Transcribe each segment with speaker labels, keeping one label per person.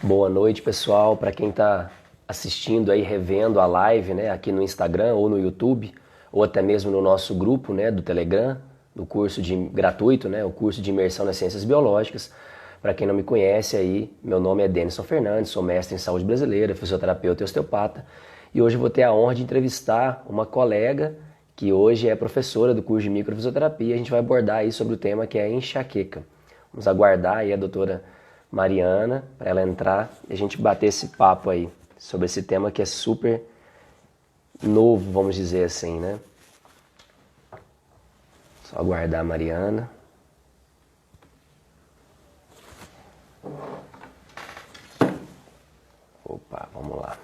Speaker 1: Boa noite, pessoal. Para quem está assistindo aí, revendo a live, né, aqui no Instagram ou no YouTube, ou até mesmo no nosso grupo, né, do Telegram, do curso gratuito, né, o curso de imersão nas ciências biológicas. Para quem não me conhece aí, meu nome é Denison Fernandes, sou mestre em saúde brasileira, fisioterapeuta e osteopata, e hoje eu vou ter a honra de entrevistar uma colega que hoje é professora do curso de microfisioterapia. A gente vai abordar aí sobre o tema que é a enxaqueca. Vamos aguardar aí a doutora Mariana para ela entrar e a gente bater esse papo aí sobre esse tema que é super novo, vamos dizer assim, né? Só aguardar a Mariana. Opa, vamos lá.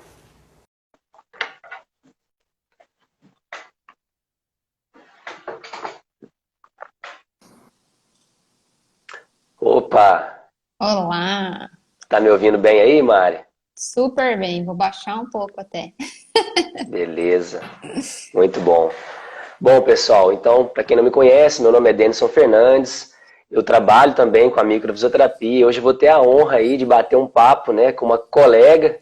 Speaker 1: Opa,
Speaker 2: Olá,
Speaker 1: tá me ouvindo bem aí, Mari?
Speaker 2: super bem, vou baixar um pouco até.
Speaker 1: Beleza, muito bom. Bom, pessoal, então, para quem não me conhece, meu nome é Denison Fernandes, eu trabalho também com a microfisioterapia e hoje eu vou ter a honra aí de bater um papo, né, com uma colega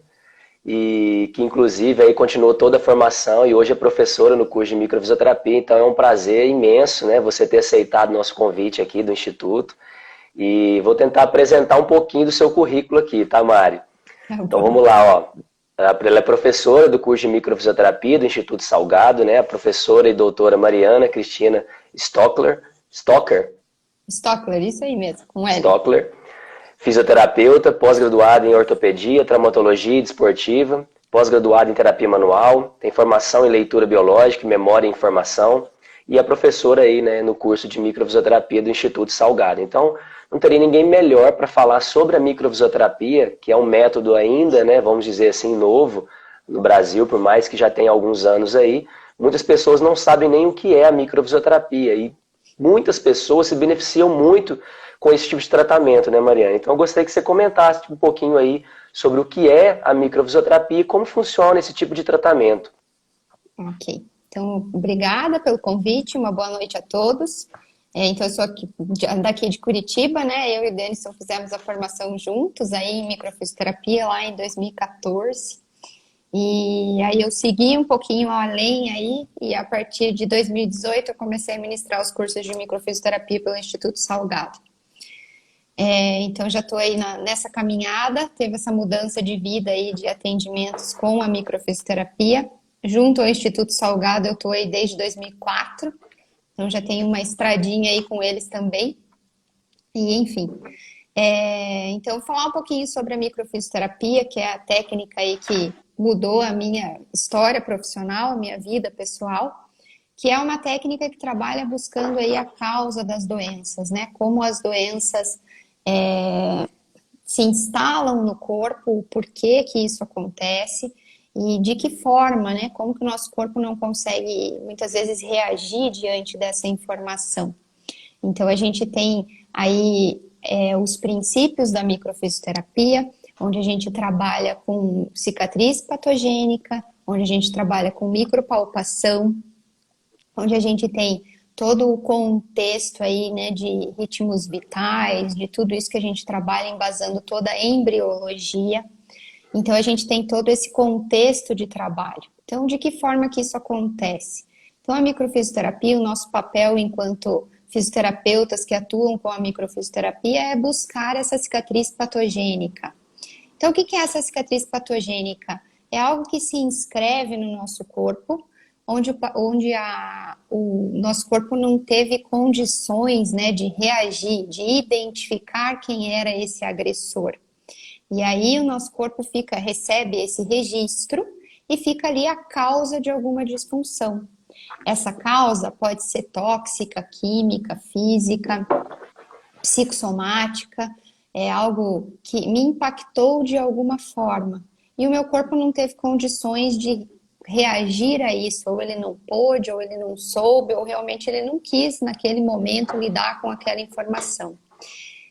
Speaker 1: e que inclusive aí continuou toda a formação e hoje é professora no curso de microfisioterapia, então é um prazer imenso, né, você ter aceitado nosso convite aqui do Instituto e vou tentar apresentar um pouquinho do seu currículo aqui, tá, Mari?
Speaker 2: Tá
Speaker 1: Então
Speaker 2: bom.
Speaker 1: vamos lá, ó. Ela é professora do curso de microfisioterapia do Instituto Salgado, né? A professora e doutora Mariana Cristina Stocker,
Speaker 2: Stockler, isso aí mesmo, com L.
Speaker 1: Stockler, fisioterapeuta, pós-graduada em ortopedia, traumatologia e desportiva, pós-graduada em terapia manual, tem formação em leitura biológica, memória e informação, e é professora aí, né, no curso de microfisioterapia do Instituto Salgado. Então, não teria ninguém melhor para falar sobre a microfisioterapia, que é um método ainda, né, vamos dizer assim, novo no Brasil, por mais que já tenha alguns anos aí. Muitas pessoas não sabem nem o que é a microfisioterapia e muitas pessoas se beneficiam muito com esse tipo de tratamento, né, Mariana? Então eu gostaria que você comentasse um pouquinho aí sobre o que é a microfisioterapia e como funciona esse tipo de tratamento.
Speaker 2: Ok. Então, obrigada pelo convite, uma boa noite a todos. Então, eu sou daqui de Curitiba, né? Eu e o Denison fizemos a formação juntos aí em microfisioterapia lá em 2014. E aí eu segui um pouquinho além aí, e a partir de 2018 eu comecei a ministrar os cursos de microfisioterapia pelo Instituto Salgado. Então já estou aí nessa caminhada, teve essa mudança de vida aí de atendimentos com a microfisioterapia. Junto ao Instituto Salgado eu estou aí desde 2004, então já tenho uma estradinha aí com eles também. E enfim, então falar um pouquinho sobre a microfisioterapia, que é a técnica aí que mudou a minha história profissional, a minha vida pessoal, que é uma técnica que trabalha buscando aí a causa das doenças, né? Como as doenças se instalam no corpo, o porquê que isso acontece e de que forma, né? Como que o nosso corpo não consegue muitas vezes reagir diante dessa informação. Então a gente tem aí os princípios da microfisioterapia, onde a gente trabalha com cicatriz patogênica, onde a gente trabalha com micropalpação, onde a gente tem todo o contexto aí, né, de ritmos vitais, de tudo isso que a gente trabalha embasando toda a embriologia. Então a gente tem todo esse contexto de trabalho. Então, de que forma que isso acontece? Então, a microfisioterapia, o nosso papel enquanto fisioterapeutas que atuam com a microfisioterapia é buscar essa cicatriz patogênica. Então, o que é essa cicatriz patogênica? É algo que se inscreve no nosso corpo, onde o nosso corpo não teve condições, né, de reagir, de identificar quem era esse agressor. E aí o nosso corpo recebe esse registro e fica ali a causa de alguma disfunção. Essa causa pode ser tóxica, química, física, psicossomática, é algo que me impactou de alguma forma. E o meu corpo não teve condições de reagir a isso, ou ele não pôde, ou ele não soube, ou realmente ele não quis naquele momento lidar com aquela informação.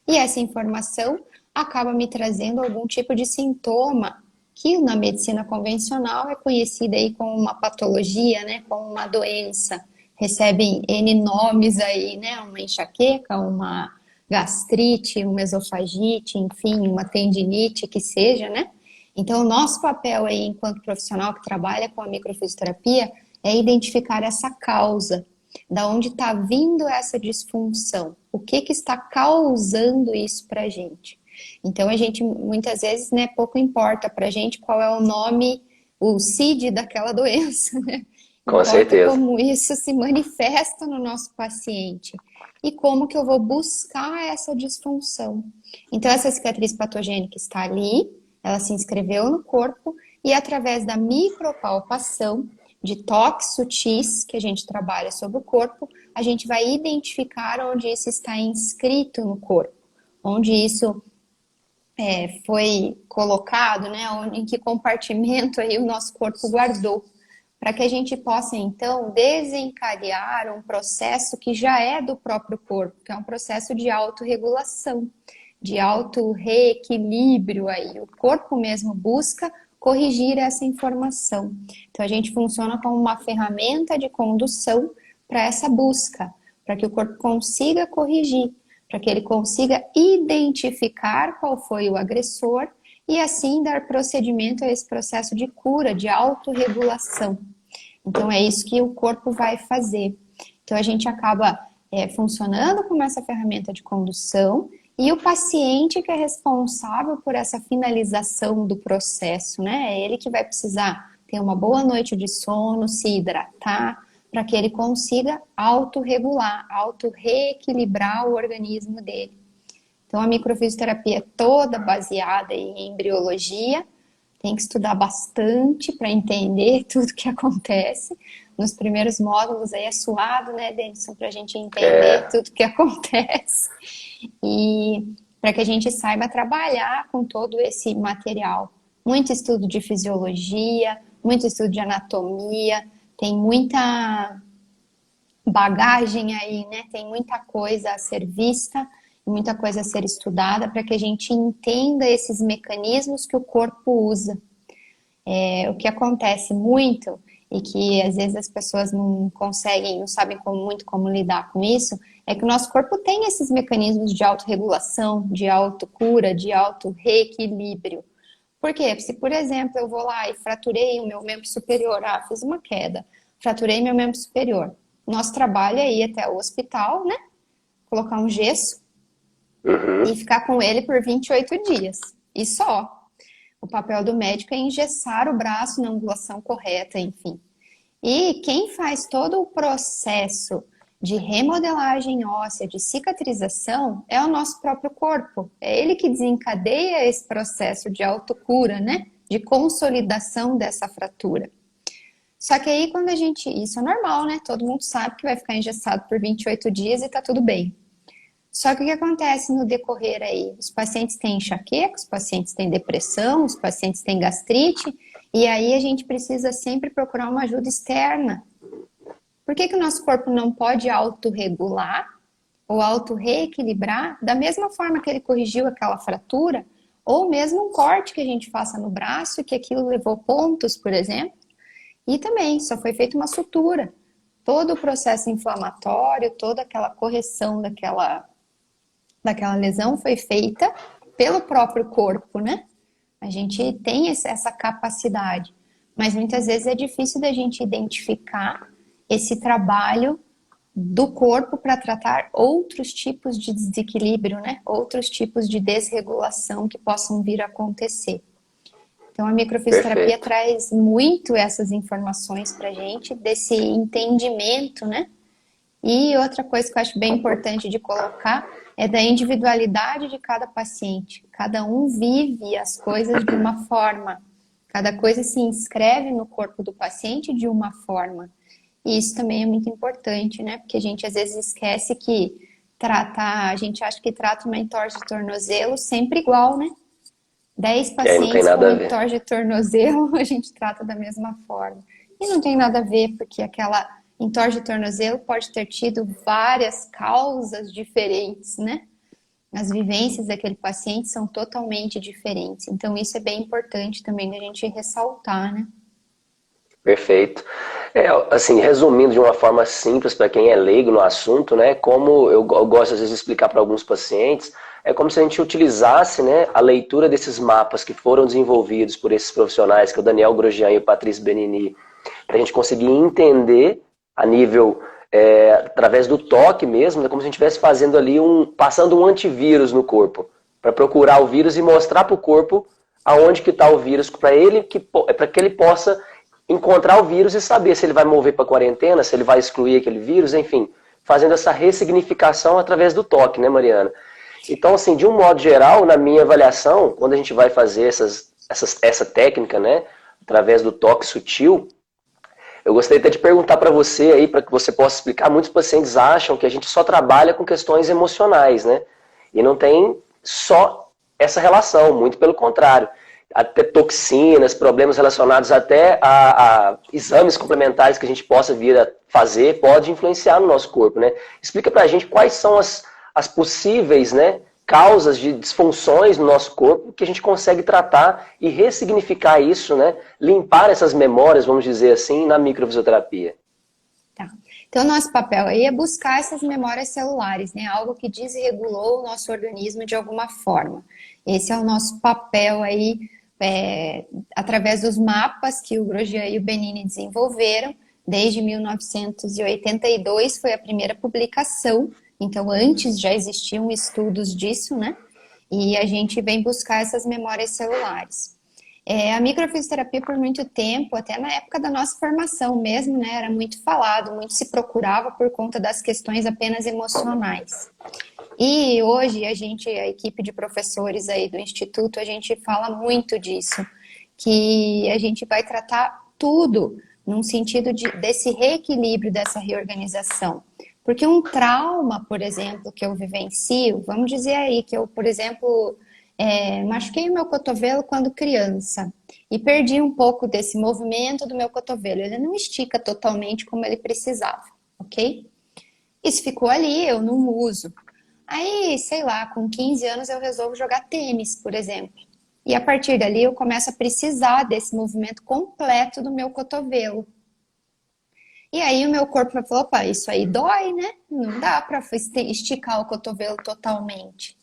Speaker 2: E essa informação acaba me trazendo algum tipo de sintoma que na medicina convencional é conhecida aí como uma patologia, né, como uma doença. Recebem N nomes aí, né, uma enxaqueca, uma gastrite, uma esofagite, enfim, uma tendinite, que seja, né? Então, o nosso papel aí, enquanto profissional que trabalha com a microfisioterapia, é identificar essa causa, da onde está vindo essa disfunção, o que que está causando isso para a gente. Então, a gente, muitas vezes, né, pouco importa para a gente qual é o nome, o CID daquela doença, né?
Speaker 1: Com
Speaker 2: Importa
Speaker 1: certeza.
Speaker 2: como isso se manifesta no nosso paciente e como que eu vou buscar essa disfunção. Então, essa cicatriz patogênica está ali, ela se inscreveu no corpo e através da micropalpação de toques sutis que a gente trabalha sobre o corpo, a gente vai identificar onde isso está inscrito no corpo, onde isso foi colocado, né? Em que compartimento aí o nosso corpo guardou, para que a gente possa então desencadear um processo que já é do próprio corpo, que é um processo de autorregulação, de auto-reequilíbrio aí. O corpo mesmo busca corrigir essa informação. Então a gente funciona como uma ferramenta de condução para essa busca, para que o corpo consiga corrigir, para que ele consiga identificar qual foi o agressor e assim dar procedimento a esse processo de cura, de autorregulação. Então é isso que o corpo vai fazer. Então a gente acaba funcionando como essa ferramenta de condução e o paciente que é responsável por essa finalização do processo, né? É ele que vai precisar ter uma boa noite de sono, se hidratar, para que ele consiga autorregular, autorreequilibrar o organismo dele. Então, a microfisioterapia é toda baseada em embriologia, tem que estudar bastante para entender tudo que acontece. Nos primeiros módulos aí é suado, né, Denison, para a gente entender tudo que acontece e para que a gente saiba trabalhar com todo esse material. Muito estudo de fisiologia, muito estudo de anatomia, tem muita bagagem aí, né? Tem muita coisa a ser vista, muita coisa a ser estudada para que a gente entenda esses mecanismos que o corpo usa. O que acontece muito e que às vezes as pessoas não conseguem, não sabem muito como lidar com isso, é que o nosso corpo tem esses mecanismos de autorregulação, de autocura, de autorreequilíbrio. Por quê? Se, por exemplo, eu vou lá e fraturei o meu membro superior, fiz uma queda, fraturei meu membro superior. Nosso trabalho é ir até o hospital, né? Colocar um gesso e ficar com ele por 28 dias. E só. O papel do médico é engessar o braço na angulação correta, enfim. E quem faz todo o processo de remodelagem óssea, de cicatrização, é o nosso próprio corpo. É ele que desencadeia esse processo de autocura, né? De consolidação dessa fratura. Só que aí quando isso é normal, né? Todo mundo sabe que vai ficar engessado por 28 dias e tá tudo bem. Só que o que acontece no decorrer aí? Os pacientes têm enxaqueca, os pacientes têm depressão, os pacientes têm gastrite, e aí a gente precisa sempre procurar uma ajuda externa. Por que o nosso corpo não pode autorregular ou autorreequilibrar da mesma forma que ele corrigiu aquela fratura, ou mesmo um corte que a gente faça no braço, que aquilo levou pontos, por exemplo, e também só foi feita uma sutura. Todo o processo inflamatório, toda aquela correção daquela lesão foi feita pelo próprio corpo, né? A gente tem essa capacidade, mas muitas vezes é difícil da gente identificar esse trabalho do corpo para tratar outros tipos de desequilíbrio, né? Outros tipos de desregulação que possam vir a acontecer. Então, a microfisioterapia
Speaker 1: Perfeito.
Speaker 2: traz muito essas informações para a gente, desse entendimento, né? E outra coisa que eu acho bem importante de colocar é da individualidade de cada paciente. Cada um vive as coisas de uma forma. Cada coisa se inscreve no corpo do paciente de uma forma. E isso também é muito importante, né? Porque a gente às vezes esquece que a gente acha que trata uma entorse de tornozelo sempre igual, né? 10
Speaker 1: E aí não tem
Speaker 2: pacientes com
Speaker 1: nada a ver.
Speaker 2: entorse de tornozelo, a gente trata da mesma forma. E não tem nada a ver, porque aquela entorse de tornozelo pode ter tido várias causas diferentes, né? As vivências daquele paciente são totalmente diferentes. Então, isso é bem importante também da gente ressaltar, né?
Speaker 1: Perfeito. Assim, resumindo de uma forma simples para quem é leigo no assunto, né, como eu gosto às vezes de explicar para alguns pacientes, é como se a gente utilizasse, né, a leitura desses mapas que foram desenvolvidos por esses profissionais, que é o Daniel Grosjean e o Patrice Benini, para a gente conseguir entender a nível, através do toque mesmo, é como se a gente estivesse fazendo ali passando um antivírus no corpo, para procurar o vírus e mostrar para o corpo aonde que está o vírus, para que ele possa encontrar o vírus e saber se ele vai mover para a quarentena, se ele vai excluir aquele vírus, enfim, fazendo essa ressignificação através do toque, né, Mariana? Então, assim, de um modo geral, na minha avaliação, quando a gente vai fazer essa técnica, né, através do toque sutil, eu gostaria até de perguntar para você aí, para que você possa explicar. Muitos pacientes acham que a gente só trabalha com questões emocionais, né? E não tem só essa relação, muito pelo contrário. Até toxinas, problemas relacionados até a exames complementares que a gente possa vir a fazer, pode influenciar no nosso corpo, né? Explica pra gente quais são as possíveis, né, causas de disfunções no nosso corpo que a gente consegue tratar e ressignificar isso, né? Limpar essas memórias, vamos dizer assim, na microfisioterapia.
Speaker 2: Tá. Então, nosso papel aí é buscar essas memórias celulares, né? Algo que desregulou o nosso organismo de alguma forma. Esse é o nosso papel aí, através dos mapas que o Grosjean e o Benini desenvolveram. Desde 1982 foi a primeira publicação, então antes já existiam estudos disso, né? E a gente vem buscar essas memórias celulares. A microfisioterapia por muito tempo, até na época da nossa formação mesmo, né, era muito falado, muito se procurava por conta das questões apenas emocionais. E hoje a equipe de professores aí do Instituto, a gente fala muito disso, que a gente vai tratar tudo num sentido desse reequilíbrio, dessa reorganização. Porque um trauma, por exemplo, que eu vivencio, vamos dizer aí que eu, por exemplo, machuquei o meu cotovelo quando criança e perdi um pouco desse movimento do meu cotovelo. Ele não estica totalmente como ele precisava, ok? Isso ficou ali, eu não uso. Aí, sei lá, com 15 anos eu resolvo jogar tênis, por exemplo. E a partir dali eu começo a precisar desse movimento completo do meu cotovelo. E aí o meu corpo falou, opa, isso aí dói, né? Não dá para esticar o cotovelo totalmente.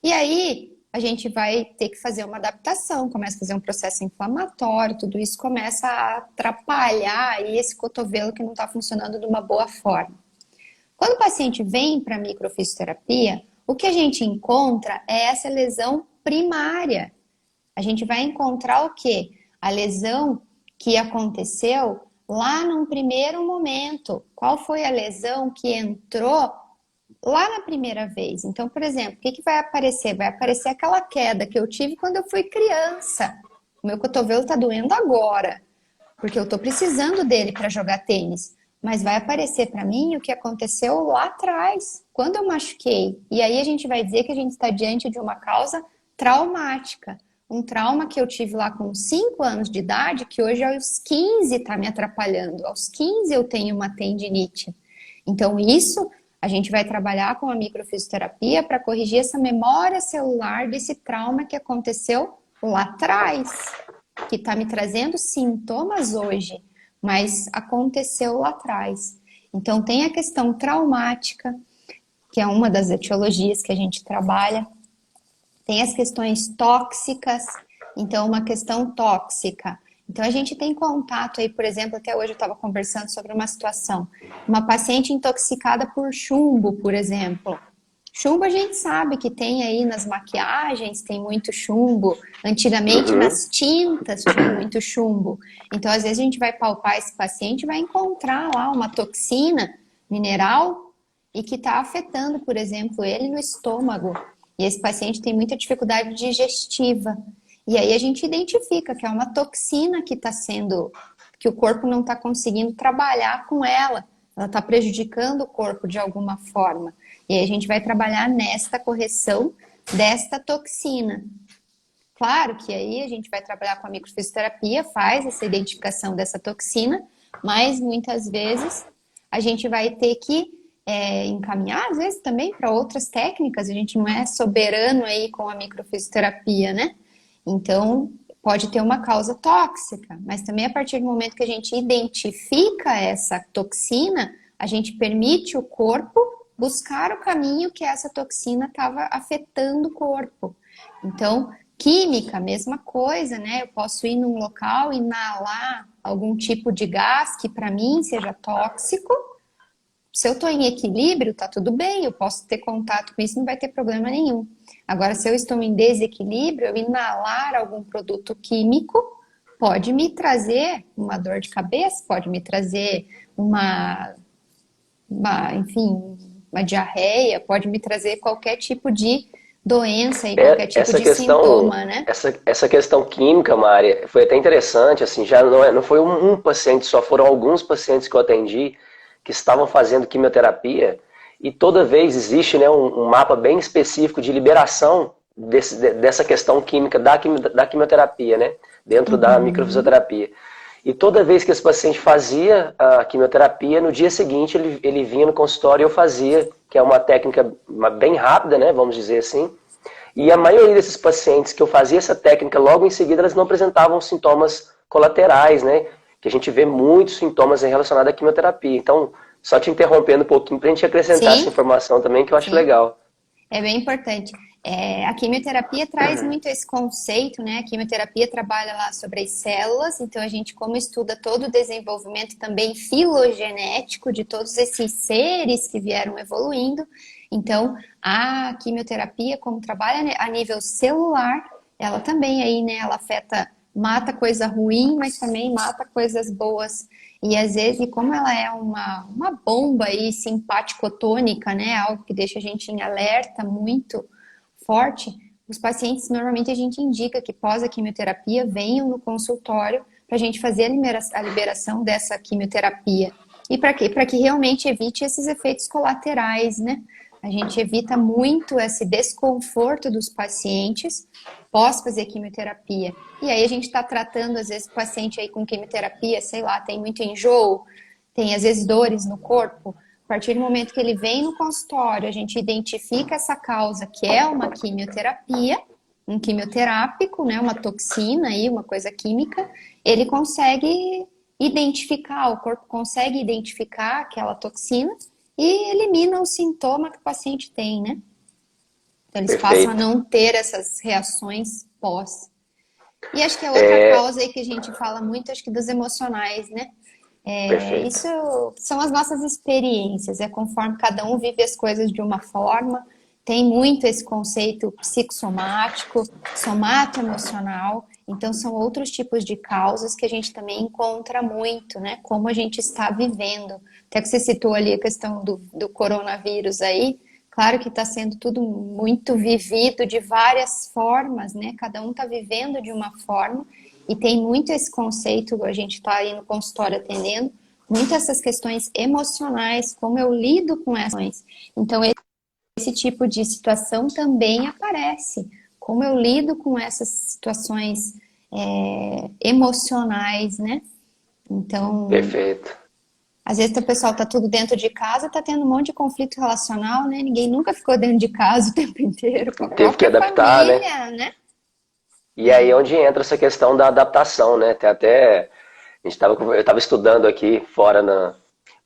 Speaker 2: E aí a gente vai ter que fazer uma adaptação, começa a fazer um processo inflamatório, tudo isso começa a atrapalhar aí esse cotovelo que não está funcionando de uma boa forma. Quando o paciente vem para a microfisioterapia, o que a gente encontra é essa lesão primária. A gente vai encontrar o quê? A lesão que aconteceu lá num primeiro momento. Qual foi a lesão que entrou lá na primeira vez? Então, por exemplo, o que vai aparecer? Vai aparecer aquela queda que eu tive quando eu fui criança. O meu cotovelo está doendo agora, porque eu estou precisando dele para jogar tênis. Mas vai aparecer para mim o que aconteceu lá atrás, quando eu machuquei. E aí a gente vai dizer que a gente está diante de uma causa traumática. Um trauma que eu tive lá com 5 anos de idade, que hoje aos 15 está me atrapalhando. Aos 15 eu tenho uma tendinite. Então isso a gente vai trabalhar com a microfisioterapia para corrigir essa memória celular desse trauma que aconteceu lá atrás, que está me trazendo sintomas hoje, mas aconteceu lá atrás. Então tem a questão traumática, que é uma das etiologias que a gente trabalha. Tem as questões tóxicas, então uma questão tóxica. Então a gente tem contato aí, por exemplo, até hoje eu estava conversando sobre uma situação, uma paciente intoxicada por chumbo, por exemplo. Chumbo a gente sabe que tem aí nas maquiagens, tem muito chumbo. Antigamente nas tintas tinha muito chumbo. Então às vezes a gente vai palpar esse paciente e vai encontrar lá uma toxina mineral e que está afetando, por exemplo, ele no estômago. E esse paciente tem muita dificuldade digestiva. E aí a gente identifica que é uma toxina que está sendo, que o corpo não está conseguindo trabalhar com ela. Ela está prejudicando o corpo de alguma forma. E aí a gente vai trabalhar nesta correção desta toxina. Claro que aí a gente vai trabalhar com a microfisioterapia, faz essa identificação dessa toxina, mas muitas vezes a gente vai ter que encaminhar, às vezes, também para outras técnicas. A gente não é soberano aí com a microfisioterapia, né? Então, pode ter uma causa tóxica, mas também a partir do momento que a gente identifica essa toxina, a gente permite o corpo buscar o caminho que essa toxina estava afetando o corpo. Então, química, mesma coisa, né? Eu posso ir num local, inalar algum tipo de gás que para mim seja tóxico. Se eu estou em equilíbrio, tá tudo bem, eu posso ter contato com isso, não vai ter problema nenhum. Agora, se eu estou em desequilíbrio, eu inalar algum produto químico pode me trazer uma dor de cabeça, pode me trazer enfim, uma diarreia, pode me trazer qualquer tipo de doença e qualquer tipo de sintoma, né?
Speaker 1: Essa questão química, Mari, foi até interessante, assim, já não foi um paciente, só foram alguns pacientes que eu atendi que estavam fazendo quimioterapia, e toda vez existe, né, um mapa bem específico de liberação dessa questão química da quimioterapia, né, dentro da microfisioterapia. E toda vez que esse paciente fazia a quimioterapia, no dia seguinte ele vinha no consultório e eu fazia, que é uma técnica bem rápida, né, vamos dizer assim. E a maioria desses pacientes que eu fazia essa técnica, logo em seguida, elas não apresentavam sintomas colaterais, né? Que a gente vê muitos sintomas relacionados à quimioterapia. Então, só te interrompendo um pouquinho para a gente acrescentar essa informação também, que eu acho legal.
Speaker 2: É bem importante. A quimioterapia traz muito esse conceito, né? A quimioterapia trabalha lá sobre as células, então a gente, como estuda todo o desenvolvimento também filogenético de todos esses seres que vieram evoluindo, então a quimioterapia, como trabalha a nível celular, ela também aí, né? Ela mata coisa ruim, mas também mata coisas boas. E às vezes, como ela é uma bomba aí simpaticotônica, né? Algo que deixa a gente em alerta muito forte, os pacientes, normalmente a gente indica que pós a quimioterapia venham no consultório para a gente fazer a liberação dessa quimioterapia. E para quê? Para que realmente evite esses efeitos colaterais, né? A gente evita muito esse desconforto dos pacientes pós fazer quimioterapia. E aí a gente está tratando, às vezes, o paciente aí com quimioterapia, sei lá, tem muito enjoo, tem às vezes dores no corpo. A partir do momento que ele vem no consultório, a gente identifica essa causa, que é uma quimioterapia, um quimioterápico, né, uma toxina aí, uma coisa química, ele consegue identificar, o corpo consegue identificar aquela toxina e elimina o sintoma que o paciente tem, né? Então eles passam a não ter essas reações pós. E acho que a outra causa aí que a gente fala muito, acho que dos emocionais, né? Isso são as nossas experiências, é conforme cada um vive as coisas de uma forma, tem muito esse conceito psicossomático, somato-emocional, então são outros tipos de causas que a gente também encontra muito, né? Como a gente está vivendo. Até que você citou ali a questão do coronavírus aí, claro que está sendo tudo muito vivido de várias formas, né? Cada um está vivendo de uma forma. E tem muito esse conceito, a gente está aí no consultório atendendo, muito essas questões emocionais, como eu lido com essas questões. Então, esse tipo de situação também aparece. Como eu lido com essas situações emocionais, né? Então,
Speaker 1: perfeito.
Speaker 2: Às vezes o pessoal tá tudo dentro de casa, tá tendo um monte de conflito relacional, né? Ninguém nunca ficou dentro de casa o tempo inteiro. Com a
Speaker 1: Teve que adaptar,
Speaker 2: família, né?
Speaker 1: E aí é onde entra essa questão da adaptação, né? Tem até eu estava estudando aqui fora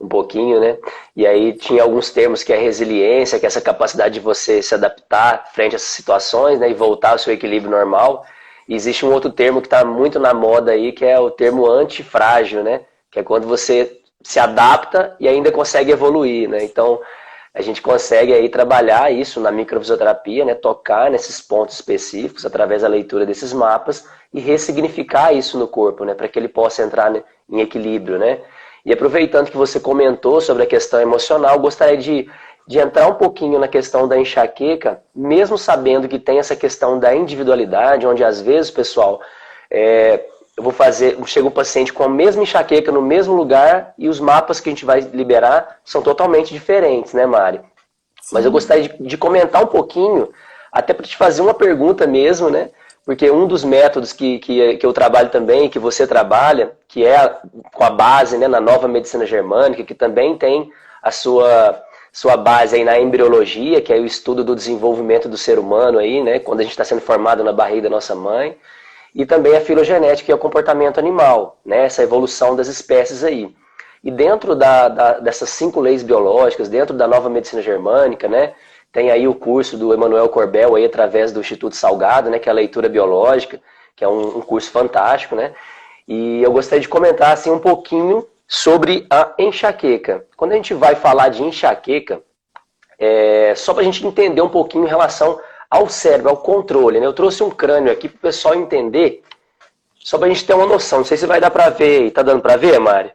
Speaker 1: um pouquinho, né? E aí tinha alguns termos que é resiliência, que é essa capacidade de você se adaptar frente a essas situações, né? E voltar ao seu equilíbrio normal. E existe um outro termo que está muito na moda aí, que é o termo antifrágil, né? Que é quando você se adapta e ainda consegue evoluir, né? Então a gente consegue aí trabalhar isso na microfisioterapia, né? Tocar nesses pontos específicos através da leitura desses mapas e ressignificar isso no corpo, né? Para que ele possa entrar em equilíbrio, né? E aproveitando que você comentou sobre a questão emocional, gostaria de entrar um pouquinho na questão da enxaqueca, mesmo sabendo que tem essa questão da individualidade, onde às vezes, pessoal, chega um paciente com a mesma enxaqueca no mesmo lugar e os mapas que a gente vai liberar são totalmente diferentes, né, Mari? Sim. Mas eu gostaria de comentar um pouquinho, até para te fazer uma pergunta mesmo, né? Porque um dos métodos que eu trabalho também, que você trabalha, que é com a base, né, na nova medicina germânica, que também tem a sua base aí na embriologia, que é o estudo do desenvolvimento do ser humano aí, né, quando a gente está sendo formado na barriga da nossa mãe. e também a filogenética, que é o comportamento animal, né? Essa evolução das espécies aí. E dentro dessas 5 leis biológicas, dentro da nova medicina germânica, né? Tem aí o curso do Emmanuel Corbel, aí, através do Instituto Salgado, né? Que é a leitura biológica, que é um curso fantástico, né? E eu gostaria de comentar assim, um pouquinho sobre a enxaqueca. Quando a gente vai falar de enxaqueca, só para a gente entender um pouquinho em relação ao cérebro, ao controle, né? Eu trouxe um crânio aqui para o pessoal entender, só para a gente ter uma noção. Não sei se vai dar para ver. Tá dando para ver, Mari?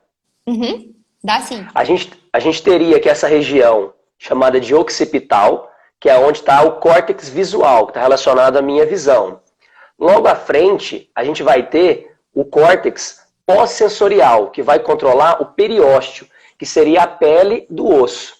Speaker 2: Uhum. Dá sim.
Speaker 1: A gente teria aqui essa região chamada de occipital, que é onde está o córtex visual, que está relacionado à minha visão. Logo à frente, a gente vai ter o córtex pós-sensorial, que vai controlar o periósteo, que seria a pele do osso.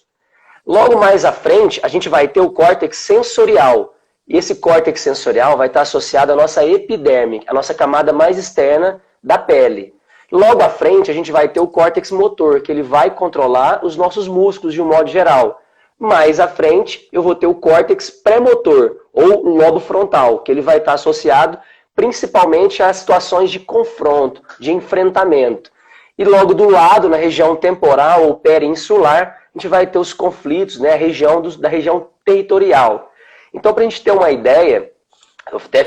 Speaker 1: Logo mais à frente, a gente vai ter o córtex sensorial. E esse córtex sensorial vai estar associado à nossa epiderme, a nossa camada mais externa da pele. Logo à frente, a gente vai ter o córtex motor, que ele vai controlar os nossos músculos de um modo geral. Mais à frente, eu vou ter o córtex pré-motor, ou o lobo frontal, que ele vai estar associado principalmente a situações de confronto, de enfrentamento. E logo do lado, na região temporal ou perinsular, a gente vai ter os conflitos, né, da região territorial. Então, para a gente ter uma ideia, eu até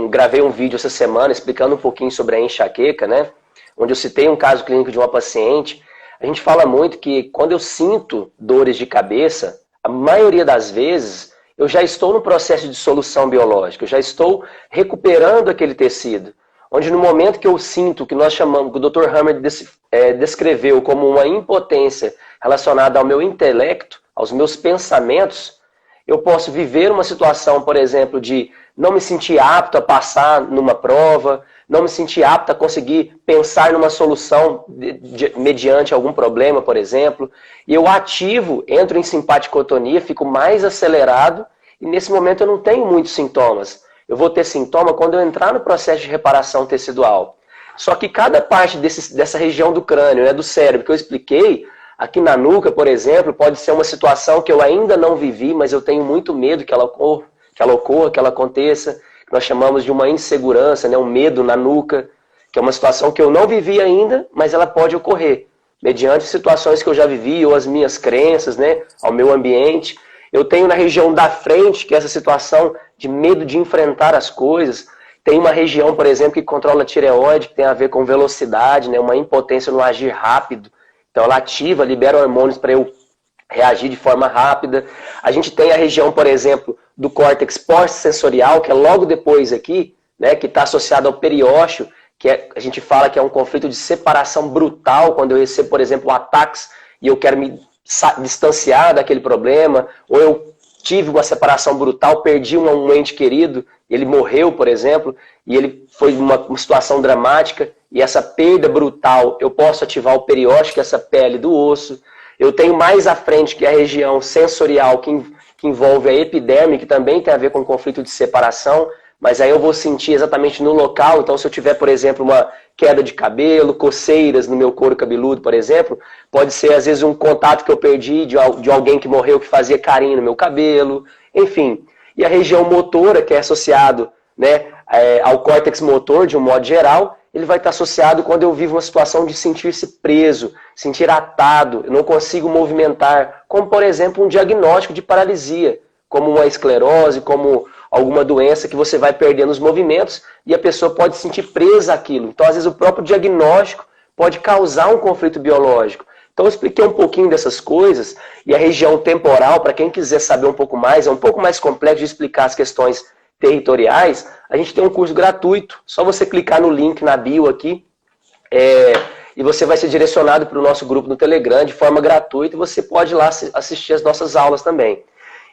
Speaker 1: gravei um vídeo essa semana explicando um pouquinho sobre a enxaqueca, né, onde eu citei um caso clínico de uma paciente. A gente fala muito que quando eu sinto dores de cabeça, a maioria das vezes eu já estou no processo de dissolução biológica, eu já estou recuperando aquele tecido. Onde no momento que eu sinto, que nós chamamos, que o Dr. Hammer descreveu como uma impotência relacionada ao meu intelecto, aos meus pensamentos, eu posso viver uma situação, por exemplo, de não me sentir apto a passar numa prova, não me sentir apto a conseguir pensar numa solução mediante algum problema, por exemplo, e eu ativo, entro em simpaticotonia, fico mais acelerado, e nesse momento eu não tenho muitos sintomas. Eu vou ter sintoma quando eu entrar no processo de reparação tecidual. Só que cada parte dessa região do crânio, né, do cérebro, que eu expliquei, aqui na nuca, por exemplo, pode ser uma situação que eu ainda não vivi, mas eu tenho muito medo que ela ocorra, que ela aconteça, que nós chamamos de uma insegurança, né, um medo na nuca, que é uma situação que eu não vivi ainda, mas ela pode ocorrer, mediante situações que eu já vivi, ou as minhas crenças, né, ao meu ambiente. Eu tenho na região da frente, que é essa situação de medo de enfrentar as coisas. Tem uma região, por exemplo, que controla a tireoide, que tem a ver com velocidade, né, uma impotência no agir rápido. Então ela ativa, libera hormônios para eu reagir de forma rápida. A gente tem a região, por exemplo, do córtex pós-sensorial, que é logo depois aqui, né, que está associado ao periósteo, a gente fala que é um conflito de separação brutal, quando eu recebo, por exemplo, ataques e eu quero me distanciar daquele problema, ou eu tive uma separação brutal, perdi um ente querido, ele morreu, por exemplo, e ele foi uma situação dramática, e essa perda brutal, eu posso ativar o periósteo, que é essa pele do osso. Eu tenho mais à frente, que é a região sensorial, que envolve a epiderme, que também tem a ver com conflito de separação, mas aí eu vou sentir exatamente no local. Então, se eu tiver, por exemplo, uma queda de cabelo, coceiras no meu couro cabeludo, por exemplo, pode ser, às vezes, um contato que eu perdi de alguém que morreu que fazia carinho no meu cabelo, enfim. E a região motora, que é associado, né, ao córtex motor, de um modo geral, ele vai estar associado quando eu vivo uma situação de sentir-se preso, sentir atado, eu não consigo movimentar, como, por exemplo, um diagnóstico de paralisia, como uma esclerose, como alguma doença que você vai perdendo os movimentos e a pessoa pode se sentir presa àquilo. Então, às vezes, o próprio diagnóstico pode causar um conflito biológico. Então, eu expliquei um pouquinho dessas coisas, e a região temporal, para quem quiser saber um pouco mais, é um pouco mais complexo de explicar as questões territoriais. A gente tem um curso gratuito, só você clicar no link na bio aqui, e você vai ser direcionado para o nosso grupo no Telegram de forma gratuita, e você pode ir lá assistir as nossas aulas também.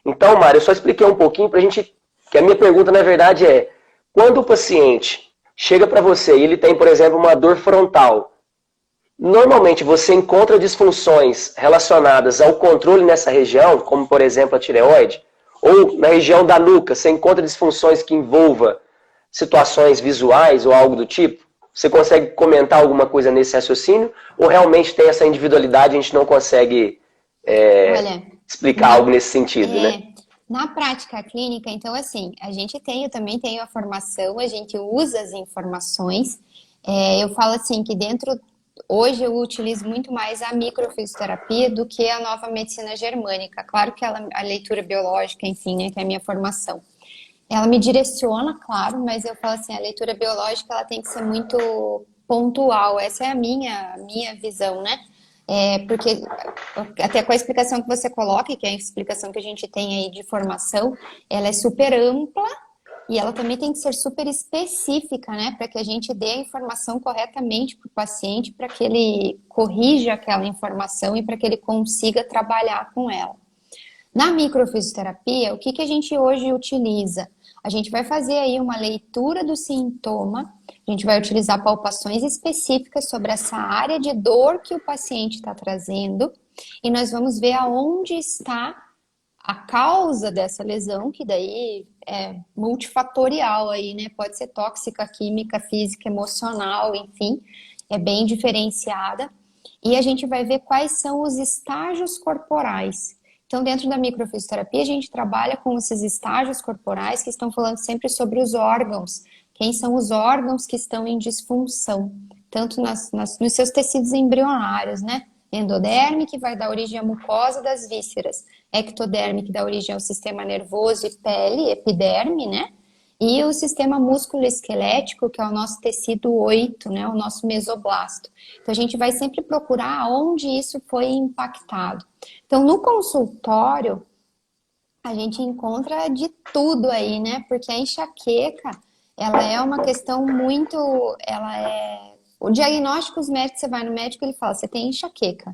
Speaker 1: Então, Mário, eu só expliquei um pouquinho para a gente, que a minha pergunta, na verdade, é, quando o paciente chega para você e ele tem, por exemplo, uma dor frontal, normalmente você encontra disfunções relacionadas ao controle nessa região, como, por exemplo, a tireoide, ou na região da nuca, você encontra disfunções que envolva situações visuais ou algo do tipo? Você consegue comentar alguma coisa nesse raciocínio? Ou realmente tem essa individualidade e a gente não consegue explicar algo nesse sentido, né?
Speaker 2: Na prática clínica, então, assim, eu também tenho a formação, a gente usa as informações. Eu falo assim que hoje eu utilizo muito mais a microfisioterapia do que a nova medicina germânica. Claro que a leitura biológica, enfim, né, que é a minha formação. Ela me direciona, claro, mas eu falo assim, a leitura biológica ela tem que ser muito pontual. Essa é a minha visão, né? Porque até com a explicação que você coloca, que é a explicação que a gente tem aí de formação, ela é super ampla e ela também tem que ser super específica, né? Para que a gente dê a informação corretamente para o paciente, para que ele corrija aquela informação e para que ele consiga trabalhar com ela. Na microfisioterapia, o que que a gente hoje utiliza? A gente vai fazer aí uma leitura do sintoma, a gente vai utilizar palpações específicas sobre essa área de dor que o paciente está trazendo e nós vamos ver aonde está a causa dessa lesão, que daí é multifatorial aí, né? Pode ser tóxica, química, física, emocional, enfim, é bem diferenciada. E a gente vai ver quais são os estágios corporais. Então, dentro da microfisioterapia, a gente trabalha com esses estágios corporais que estão falando sempre sobre os órgãos. Quem são os órgãos que estão em disfunção, tanto nos seus tecidos embrionários, né? Endoderme, que vai dar origem à mucosa das vísceras. Ectoderme, que dá origem ao sistema nervoso e pele, epiderme, né? E o sistema músculo-esquelético, que é o nosso tecido 8, né? O nosso mesoblasto. Então, a gente vai sempre procurar onde isso foi impactado. Então, no consultório, a gente encontra de tudo aí, né? Porque a enxaqueca, ela é uma questão muito... O diagnóstico, os médicos, você vai no médico, ele fala, você tem enxaqueca.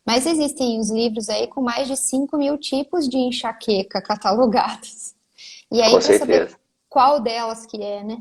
Speaker 2: Mas existem os livros aí com mais de 5.000 tipos de enxaqueca catalogados. E aí,
Speaker 1: Com
Speaker 2: para saber
Speaker 1: certeza.
Speaker 2: qual delas que é, né?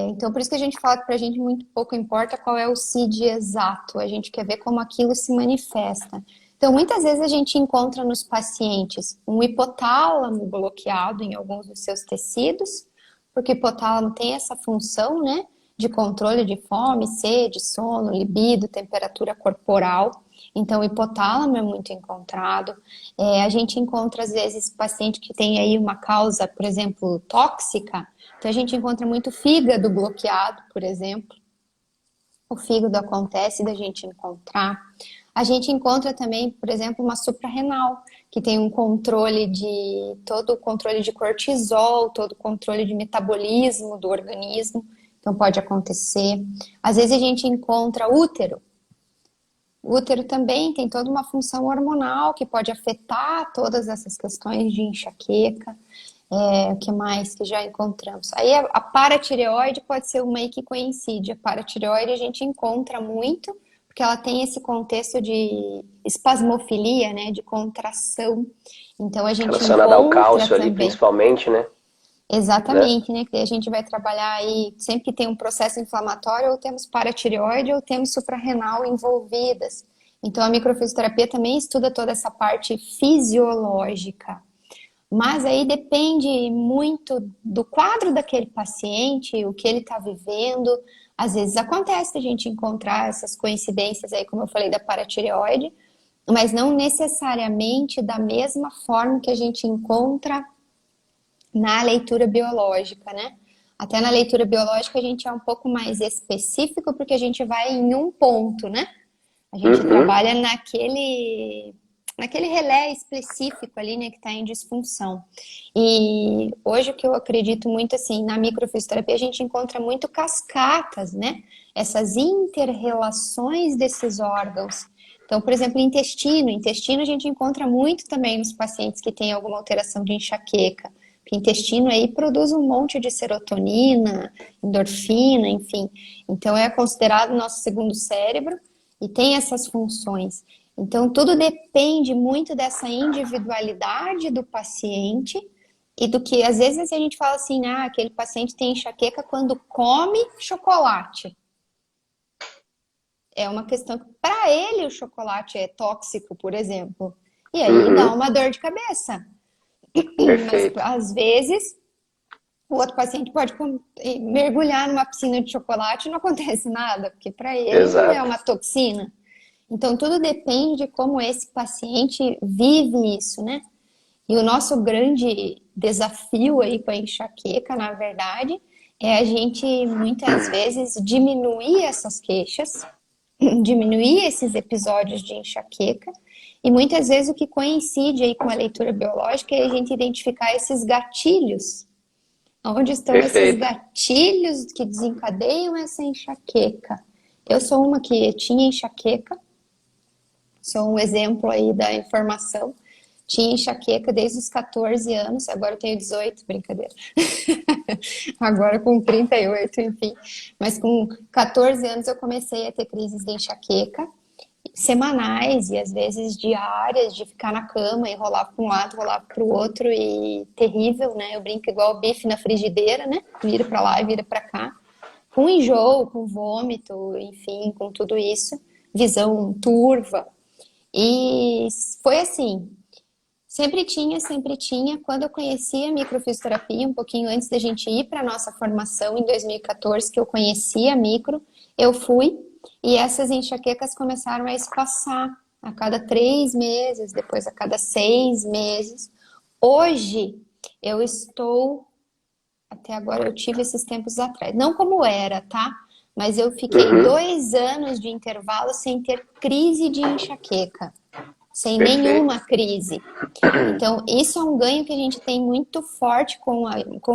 Speaker 2: Então, por isso que a gente fala que pra gente muito pouco importa qual é o CID exato, a gente quer ver como aquilo se manifesta. Então, muitas vezes a gente encontra nos pacientes um hipotálamo bloqueado em alguns dos seus tecidos, porque o hipotálamo tem essa função, né, de controle de fome, sede, sono, libido, temperatura corporal. Então, o hipotálamo é muito encontrado. A gente encontra, às vezes, paciente que tem aí uma causa, por exemplo, tóxica. Então, a gente encontra muito fígado bloqueado, por exemplo. O fígado acontece da gente encontrar. A gente encontra também, por exemplo, uma suprarrenal, que tem todo o controle de cortisol, todo o controle de metabolismo do organismo. Então, pode acontecer. Às vezes, a gente encontra útero. O útero também tem toda uma função hormonal que pode afetar todas essas questões de enxaqueca. O que mais que já encontramos? Aí a paratireoide pode ser uma aí que coincide. A paratireoide a gente encontra muito, porque ela tem esse contexto de espasmofilia, né, de contração. Então a gente
Speaker 1: Relacionado ao
Speaker 2: encontra
Speaker 1: cálcio ali,
Speaker 2: também.
Speaker 1: principalmente, né? Né?
Speaker 2: Exatamente, né? Que a gente vai trabalhar aí, sempre que tem um processo inflamatório, ou temos paratireoide ou temos suprarrenal envolvidas. Então a microfisioterapia também estuda toda essa parte fisiológica. Mas aí depende muito do quadro daquele paciente, o que ele está vivendo. Às vezes acontece a gente encontrar essas coincidências aí, como eu falei, da paratireoide, mas não necessariamente da mesma forma que a gente encontra na leitura biológica, né? Até na leitura biológica a gente é um pouco mais específico porque a gente vai em um ponto, né? A gente
Speaker 1: Uhum.
Speaker 2: trabalha naquele relé específico ali, né, que está em disfunção. E hoje o que eu acredito muito, assim, na microfisioterapia a gente encontra muito cascatas, né? Essas inter-relações desses órgãos. Então, por exemplo, intestino a gente encontra muito também nos pacientes que têm alguma alteração de enxaqueca. O intestino aí produz um monte de serotonina, endorfina, enfim. Então é considerado nosso segundo cérebro e tem essas funções. Então tudo depende muito dessa individualidade do paciente e do que às vezes a gente fala assim, aquele paciente tem enxaqueca quando come chocolate. É uma questão que para ele o chocolate é tóxico, por exemplo. E aí dá
Speaker 1: Uhum.
Speaker 2: uma dor de cabeça. Mas
Speaker 1: Perfeito.
Speaker 2: às vezes o outro paciente pode mergulhar numa piscina de chocolate e não acontece nada, porque para ele não é
Speaker 1: Exato.
Speaker 2: uma toxina. Então, tudo depende de como esse paciente vive isso, né? E o nosso grande desafio aí com a enxaqueca, na verdade, é a gente muitas vezes diminuir essas queixas, diminuir esses episódios de enxaqueca, e muitas vezes o que coincide aí com a leitura biológica é a gente identificar esses gatilhos. Onde estão esses
Speaker 1: Perfeito.
Speaker 2: gatilhos que desencadeiam essa enxaqueca? Eu sou uma que tinha enxaqueca, sou um exemplo aí da informação. Tinha enxaqueca desde os 14 anos, agora eu tenho 18, brincadeira. Agora com 38, enfim. Mas com 14 anos eu comecei a ter crises de enxaqueca semanais e às vezes diárias, de ficar na cama e rolar para um lado, rolar para o outro, e terrível, né? Eu brinco igual bife na frigideira, né? Vira para lá e vira para cá. Com enjoo, com vômito, enfim, com tudo isso. Visão turva. E foi assim, sempre tinha, sempre tinha. Quando eu conheci a microfisioterapia, um pouquinho antes da gente ir para a nossa formação, em 2014, que eu conheci a micro, eu fui e essas enxaquecas começaram a espaçar a cada 3 meses, depois a cada 6 meses. Hoje, eu estou, até agora eu tive esses tempos atrás, não como era, tá? Mas eu fiquei
Speaker 1: Uhum.
Speaker 2: 2 anos de intervalo sem ter crise de enxaqueca, sem
Speaker 1: Perfeito.
Speaker 2: nenhuma crise. Então, isso é um ganho que a gente tem muito forte com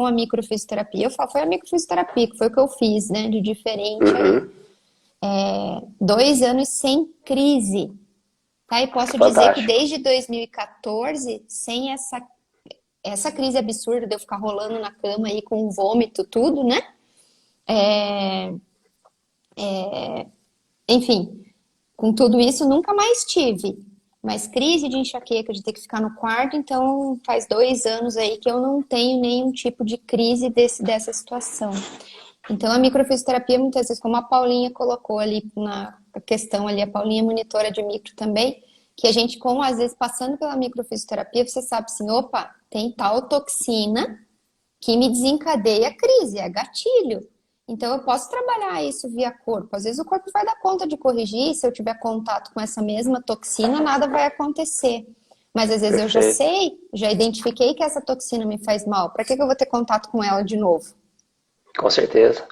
Speaker 2: a microfisioterapia. Eu falo, foi a microfisioterapia, que foi o que eu fiz, né, de diferente aí.
Speaker 1: Uhum.
Speaker 2: 2 anos sem crise, tá? E posso dizer que
Speaker 1: Fantástico.
Speaker 2: desde 2014, sem essa crise absurda de eu ficar rolando na cama aí com vômito, tudo, né? Enfim, com tudo isso, nunca mais tive. Mas crise de enxaqueca, de ter que ficar no quarto, então faz 2 anos aí que eu não tenho nenhum tipo de crise dessa situação. Então a microfisioterapia, muitas vezes, como a Paulinha colocou ali na questão ali, a Paulinha é monitora de micro também, que a gente, com às vezes passando pela microfisioterapia, você sabe assim, opa, tem tal toxina que me desencadeia a crise, é gatilho. Então eu posso trabalhar isso via corpo. Às vezes o corpo vai dar conta de corrigir, se eu tiver contato com essa mesma toxina, nada vai acontecer. Mas às vezes eu já
Speaker 1: Perfeito.
Speaker 2: sei, já identifiquei que essa toxina me faz mal. Para que eu vou ter contato com ela de novo?
Speaker 1: Com certeza.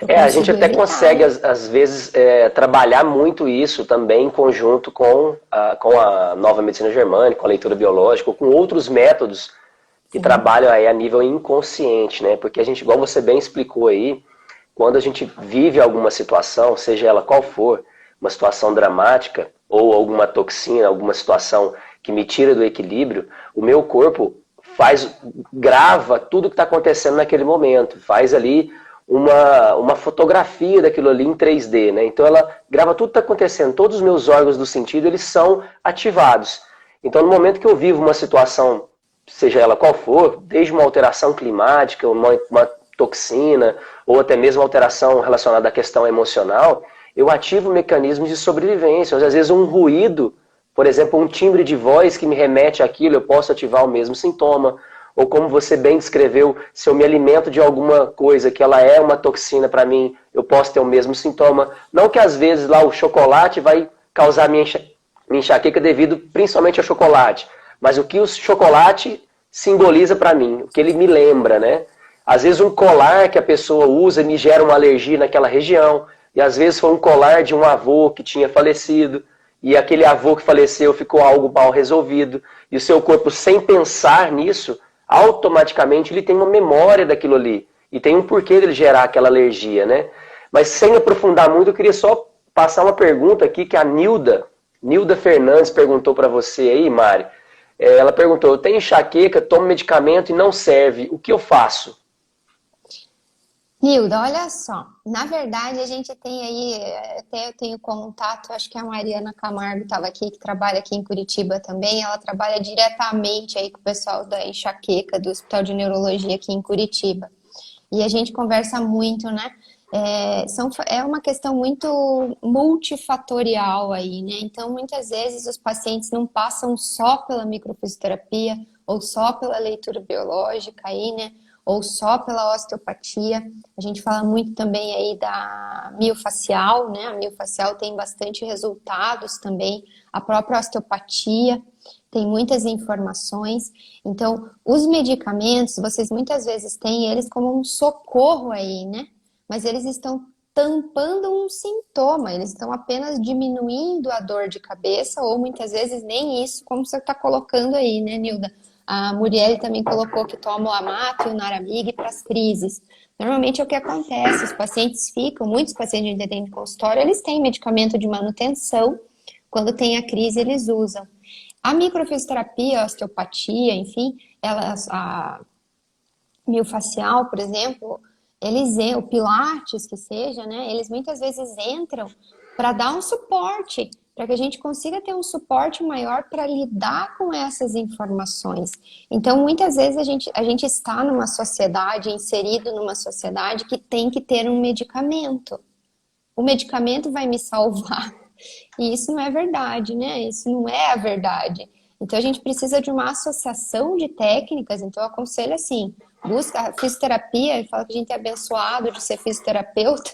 Speaker 2: Eu
Speaker 1: A gente
Speaker 2: consigo
Speaker 1: até consegue,
Speaker 2: evitá-la.
Speaker 1: às vezes, trabalhar muito isso também em conjunto com a nova medicina germânica, com a leitura biológica, ou com outros métodos que
Speaker 2: Sim,
Speaker 1: trabalham aí a nível inconsciente, né? Porque a gente, igual você bem explicou aí, quando a gente vive alguma situação, seja ela qual for, uma situação dramática, ou alguma toxina, alguma situação que me tira do equilíbrio, o meu corpo grava tudo que está acontecendo naquele momento, faz ali uma fotografia daquilo ali em 3D, né? Então ela grava tudo que está acontecendo, todos os meus órgãos do sentido, eles são ativados. Então no momento que eu vivo uma situação, seja ela qual for, desde uma alteração climática, uma toxina, ou até mesmo alteração relacionada à questão emocional, eu ativo mecanismos de sobrevivência. Às vezes um ruído, por exemplo, um timbre de voz que me remete àquilo, eu posso ativar o mesmo sintoma. Ou como você bem descreveu, se eu me alimento de alguma coisa que ela é uma toxina para mim, eu posso ter o mesmo sintoma. Não que às vezes lá o chocolate vai causar minha enxaqueca devido principalmente ao chocolate, mas o que o chocolate simboliza para mim, o que ele me lembra, né? Às vezes um colar que a pessoa usa me gera uma alergia naquela região, e às vezes foi um colar de um avô que tinha falecido, e aquele avô que faleceu ficou algo mal resolvido, e o seu corpo, sem pensar nisso, automaticamente ele tem uma memória daquilo ali, e tem um porquê dele gerar aquela alergia, né? Mas sem aprofundar muito, eu queria só passar uma pergunta aqui que a Nilda Fernandes perguntou para você aí, Mari. Ela perguntou, eu tenho enxaqueca, tomo medicamento e não serve, o que eu faço?
Speaker 2: Nilda, olha só. Na verdade, a gente tem aí, até eu tenho contato, acho que a Mariana Camargo estava aqui, que trabalha aqui em Curitiba também. Ela trabalha diretamente aí com o pessoal da enxaqueca, do Hospital de Neurologia aqui em Curitiba. E a gente conversa muito, né? É uma questão muito multifatorial aí, né? Então, muitas vezes os pacientes não passam só pela microfisioterapia ou só pela leitura biológica aí, né? Ou só pela osteopatia. A gente fala muito também aí da miofacial, né? A miofacial tem bastante resultados também, a própria osteopatia. tem muitas informações. Então, os medicamentos, vocês muitas vezes têm eles como um socorro aí, né? Mas eles estão tampando um sintoma, eles estão apenas diminuindo a dor de cabeça, ou muitas vezes nem isso, como você está colocando aí, né, Nilda? A Murielle também colocou que toma o Amato e o Naramig para as crises. Normalmente é o que acontece, os pacientes ficam, muitos pacientes que tem de consultório, eles têm medicamento de manutenção, quando tem a crise eles usam. A microfisioterapia, a osteopatia, enfim, a miofascial, por exemplo, o Pilates, que seja, né? Eles muitas vezes entram para dar um suporte, para que a gente consiga ter um suporte maior para lidar com essas informações. Então, muitas vezes a gente está numa sociedade, inserido numa sociedade que tem que ter um medicamento. O medicamento vai me salvar. E isso não é verdade, né? Isso não é a verdade. Então, a gente precisa de uma associação de técnicas. Então, eu aconselho assim, busca a fisioterapia, e fala que a gente é abençoado de ser fisioterapeuta,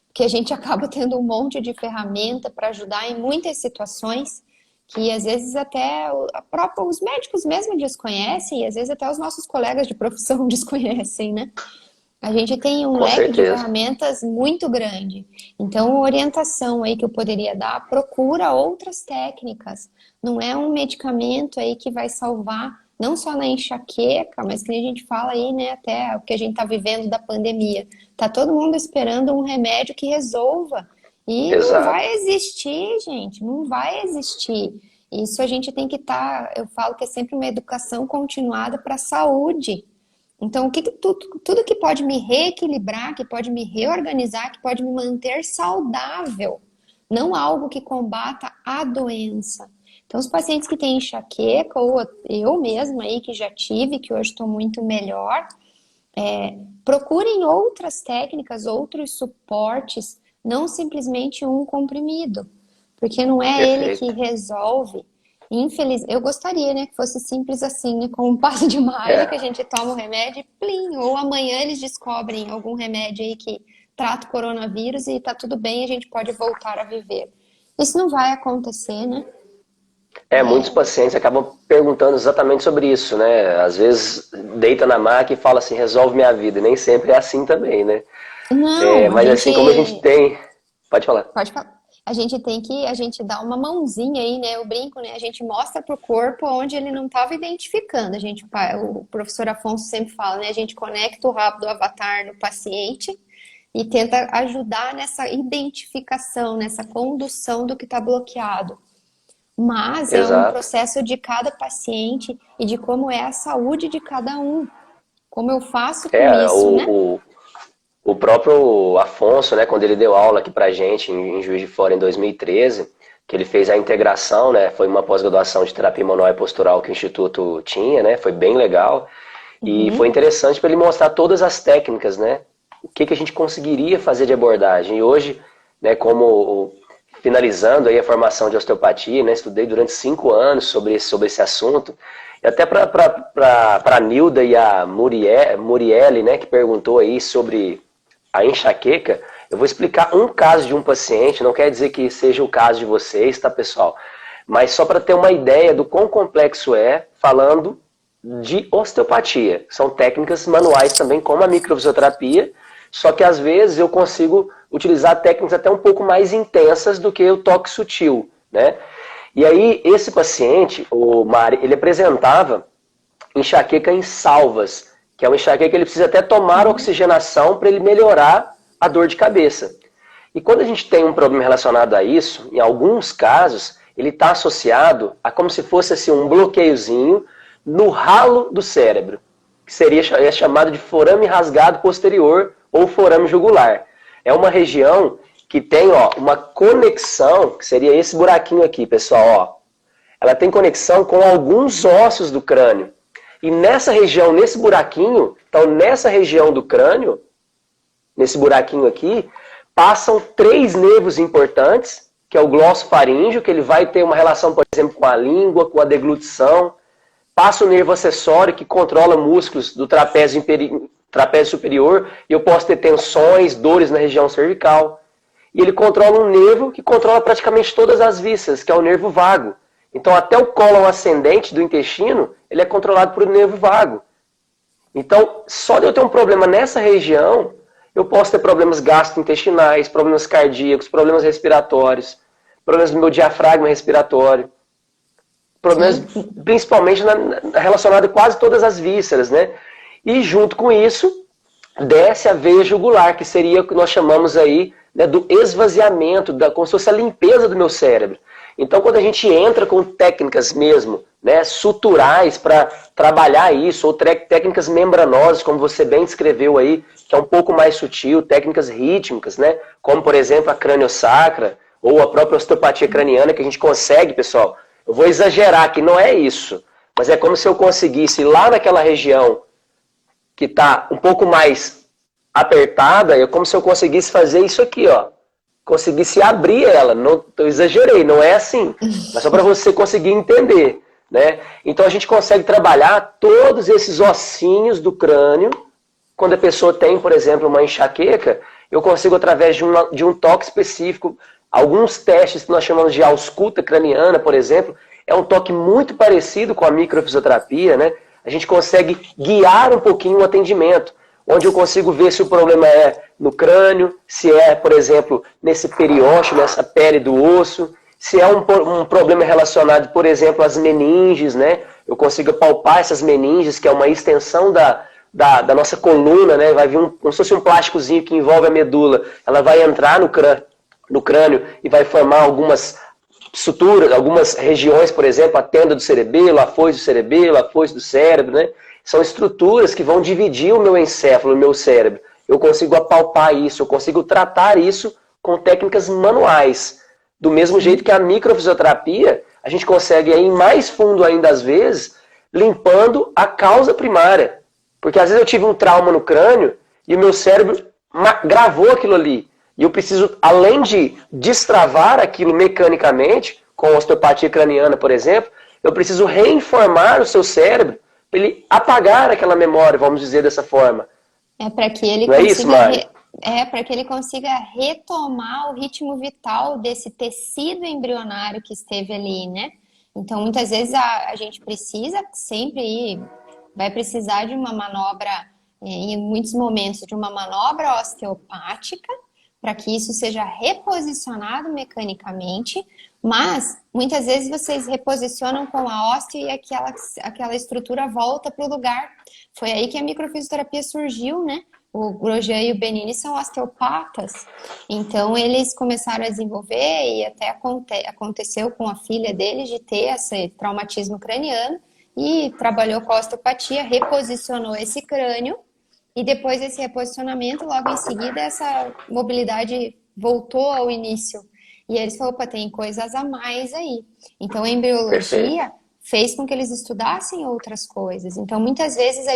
Speaker 2: porque a gente acaba tendo um monte de ferramenta para ajudar em muitas situações que, às vezes, até os médicos mesmo desconhecem, e às vezes até os nossos colegas de profissão desconhecem, né? A gente tem um
Speaker 1: Com
Speaker 2: leque de
Speaker 1: certeza.
Speaker 2: ferramentas muito grande. Então, orientação aí que eu poderia dar, procura outras técnicas. Não é um medicamento aí que vai salvar, não só na enxaqueca, mas que a gente fala aí, né, até o que a gente está vivendo da pandemia. Tá todo mundo esperando um remédio que resolva. E não
Speaker 1: Exato.
Speaker 2: vai existir, gente, não vai existir. Isso a gente tem que estar, eu falo que é sempre uma educação continuada para a saúde. Então, tudo que pode me reequilibrar, que pode me reorganizar, que pode me manter saudável, não algo que combata a doença. Então, os pacientes que têm enxaqueca, ou eu mesma aí que já tive, que hoje estou muito melhor, procurem outras técnicas, outros suportes, não simplesmente um comprimido, porque não é ele que
Speaker 1: Perfeito.
Speaker 2: resolve. Eu gostaria, né, que fosse simples assim, né, com um passe de mágica, a
Speaker 1: É.
Speaker 2: gente toma o remédio e plim, ou amanhã eles descobrem algum remédio aí que trata o coronavírus e tá tudo bem, a gente pode voltar a viver. Isso não vai acontecer, né?
Speaker 1: Muitos pacientes acabam perguntando exatamente sobre isso, né? Às vezes deita na maca e fala assim, resolve minha vida. E nem sempre é assim também, né?
Speaker 2: Não, a
Speaker 1: Mas
Speaker 2: gente
Speaker 1: assim como a gente tem... Pode falar.
Speaker 2: pode falar. A gente dá uma mãozinha aí, né? Eu brinco, né? A gente mostra pro corpo onde ele não estava identificando. O professor Afonso sempre fala, né? A gente conecta o rabo do avatar no paciente e tenta ajudar nessa identificação, nessa condução do que está bloqueado. Mas é um
Speaker 1: Exato.
Speaker 2: processo de cada paciente e de como é a saúde de cada um. Como eu faço com
Speaker 1: É,
Speaker 2: isso, né?
Speaker 1: o próprio Afonso, né, quando ele deu aula aqui pra gente em Juiz de Fora em 2013, que ele fez a integração, né, foi uma pós-graduação de terapia manual e postural que o Instituto tinha, né, foi bem legal. E foi
Speaker 2: Uhum.
Speaker 1: interessante para ele mostrar todas as técnicas, né, o que a gente conseguiria fazer de abordagem. E hoje, né, finalizando aí a formação de osteopatia, né, estudei durante 5 anos sobre esse assunto. E até para a Nilda e a Murielle, né, que perguntou aí sobre a enxaqueca, eu vou explicar um caso de um paciente, não quer dizer que seja o caso de vocês, tá, pessoal? Mas só para ter uma ideia do quão complexo é, falando de osteopatia. São técnicas manuais também, como a microfisioterapia, só que às vezes eu consigo utilizar técnicas até um pouco mais intensas do que o toque sutil, né? E aí, esse paciente, o Mari, ele apresentava enxaqueca em salvas, que é uma enxaqueca que ele precisa até tomar oxigenação para ele melhorar a dor de cabeça. E quando a gente tem um problema relacionado a isso, em alguns casos, ele está associado a como se fosse assim, um bloqueiozinho no ralo do cérebro, que seria chamado de forame rasgado posterior ou forame jugular. É uma região que tem uma conexão, que seria esse buraquinho aqui, pessoal. Ó. Ela tem conexão com alguns ossos do crânio. E nessa região, nesse buraquinho, então nessa região do crânio, nesse buraquinho aqui, passam 3 nervos importantes, que é o glossofaríngeo, que ele vai ter uma relação, por exemplo, com a língua, com a deglutição. Passa o nervo acessório, que controla músculos do trapézio superior, e eu posso ter tensões, dores na região cervical. E ele controla um nervo que controla praticamente todas as vísceras, que é o nervo vago. Então, até o cólon ascendente do intestino, ele é controlado por nervo vago. Então, só de eu ter um problema nessa região, eu posso ter problemas gastrointestinais, problemas cardíacos, problemas respiratórios, problemas no meu diafragma respiratório, problemas principalmente relacionados a quase todas as vísceras, né? E junto com isso, desce a veia jugular, que seria o que nós chamamos aí, né, do esvaziamento, como se fosse a limpeza do meu cérebro. Então, quando a gente entra com técnicas mesmo, né, suturais para trabalhar isso, ou técnicas membranosas, como você bem descreveu aí, que é um pouco mais sutil, técnicas rítmicas, né, como, por exemplo, a crânio-sacra, ou a própria osteopatia craniana, que a gente consegue, pessoal. Eu vou exagerar que não é isso, mas é como se eu conseguisse ir lá naquela região que está um pouco mais apertada, é como se eu conseguisse fazer isso aqui, ó. Conseguisse abrir ela. Não, eu exagerei, não é assim. Mas só para você conseguir entender, né? Então a gente consegue trabalhar todos esses ossinhos do crânio. Quando a pessoa tem, por exemplo, uma enxaqueca, eu consigo, através de um toque específico, alguns testes que nós chamamos de ausculta craniana, por exemplo, é um toque muito parecido com a microfisioterapia, né? A gente consegue guiar um pouquinho o atendimento, onde eu consigo ver se o problema é no crânio, se é, por exemplo, nesse periósteo, nessa pele do osso, se é um problema relacionado, por exemplo, às meninges, né? Eu consigo palpar essas meninges, que é uma extensão da nossa coluna, né? Vai vir como se fosse um plásticozinho que envolve a medula. Ela vai entrar no crânio e vai formar algumas suturas, algumas regiões, por exemplo, a tenda do cerebelo, a foice do cerebelo, a foice do cérebro, né? São estruturas que vão dividir o meu encéfalo, o meu cérebro. Eu consigo apalpar isso, eu consigo tratar isso com técnicas manuais. Do mesmo jeito que a microfisioterapia, a gente consegue ir mais fundo ainda às vezes, limpando a causa primária. Porque às vezes eu tive um trauma no crânio e o meu cérebro gravou aquilo ali. E eu preciso, além de destravar aquilo mecanicamente, com a osteopatia craniana, por exemplo, eu preciso reinformar o seu cérebro para ele apagar aquela memória, vamos dizer dessa forma.
Speaker 2: É para que ele
Speaker 1: Não é isso, Mari?
Speaker 2: para que ele consiga retomar o ritmo vital desse tecido embrionário que esteve ali, né? Então, muitas vezes a gente precisa sempre vai precisar de uma manobra, em muitos momentos, de uma manobra osteopática, para que isso seja reposicionado mecanicamente, mas muitas vezes vocês reposicionam com a ósteo e aquela estrutura volta para o lugar. Foi aí que a microfisioterapia surgiu, né? O Grosjean e o Benini são osteopatas, então eles começaram a desenvolver e até aconteceu com a filha deles de ter esse traumatismo craniano e trabalhou com a osteopatia, reposicionou esse crânio e depois desse reposicionamento, logo em seguida, essa mobilidade voltou ao início. E eles falaram, opa, tem coisas a mais aí. Então, a embriologia fez com que eles estudassem outras coisas. Então, muitas vezes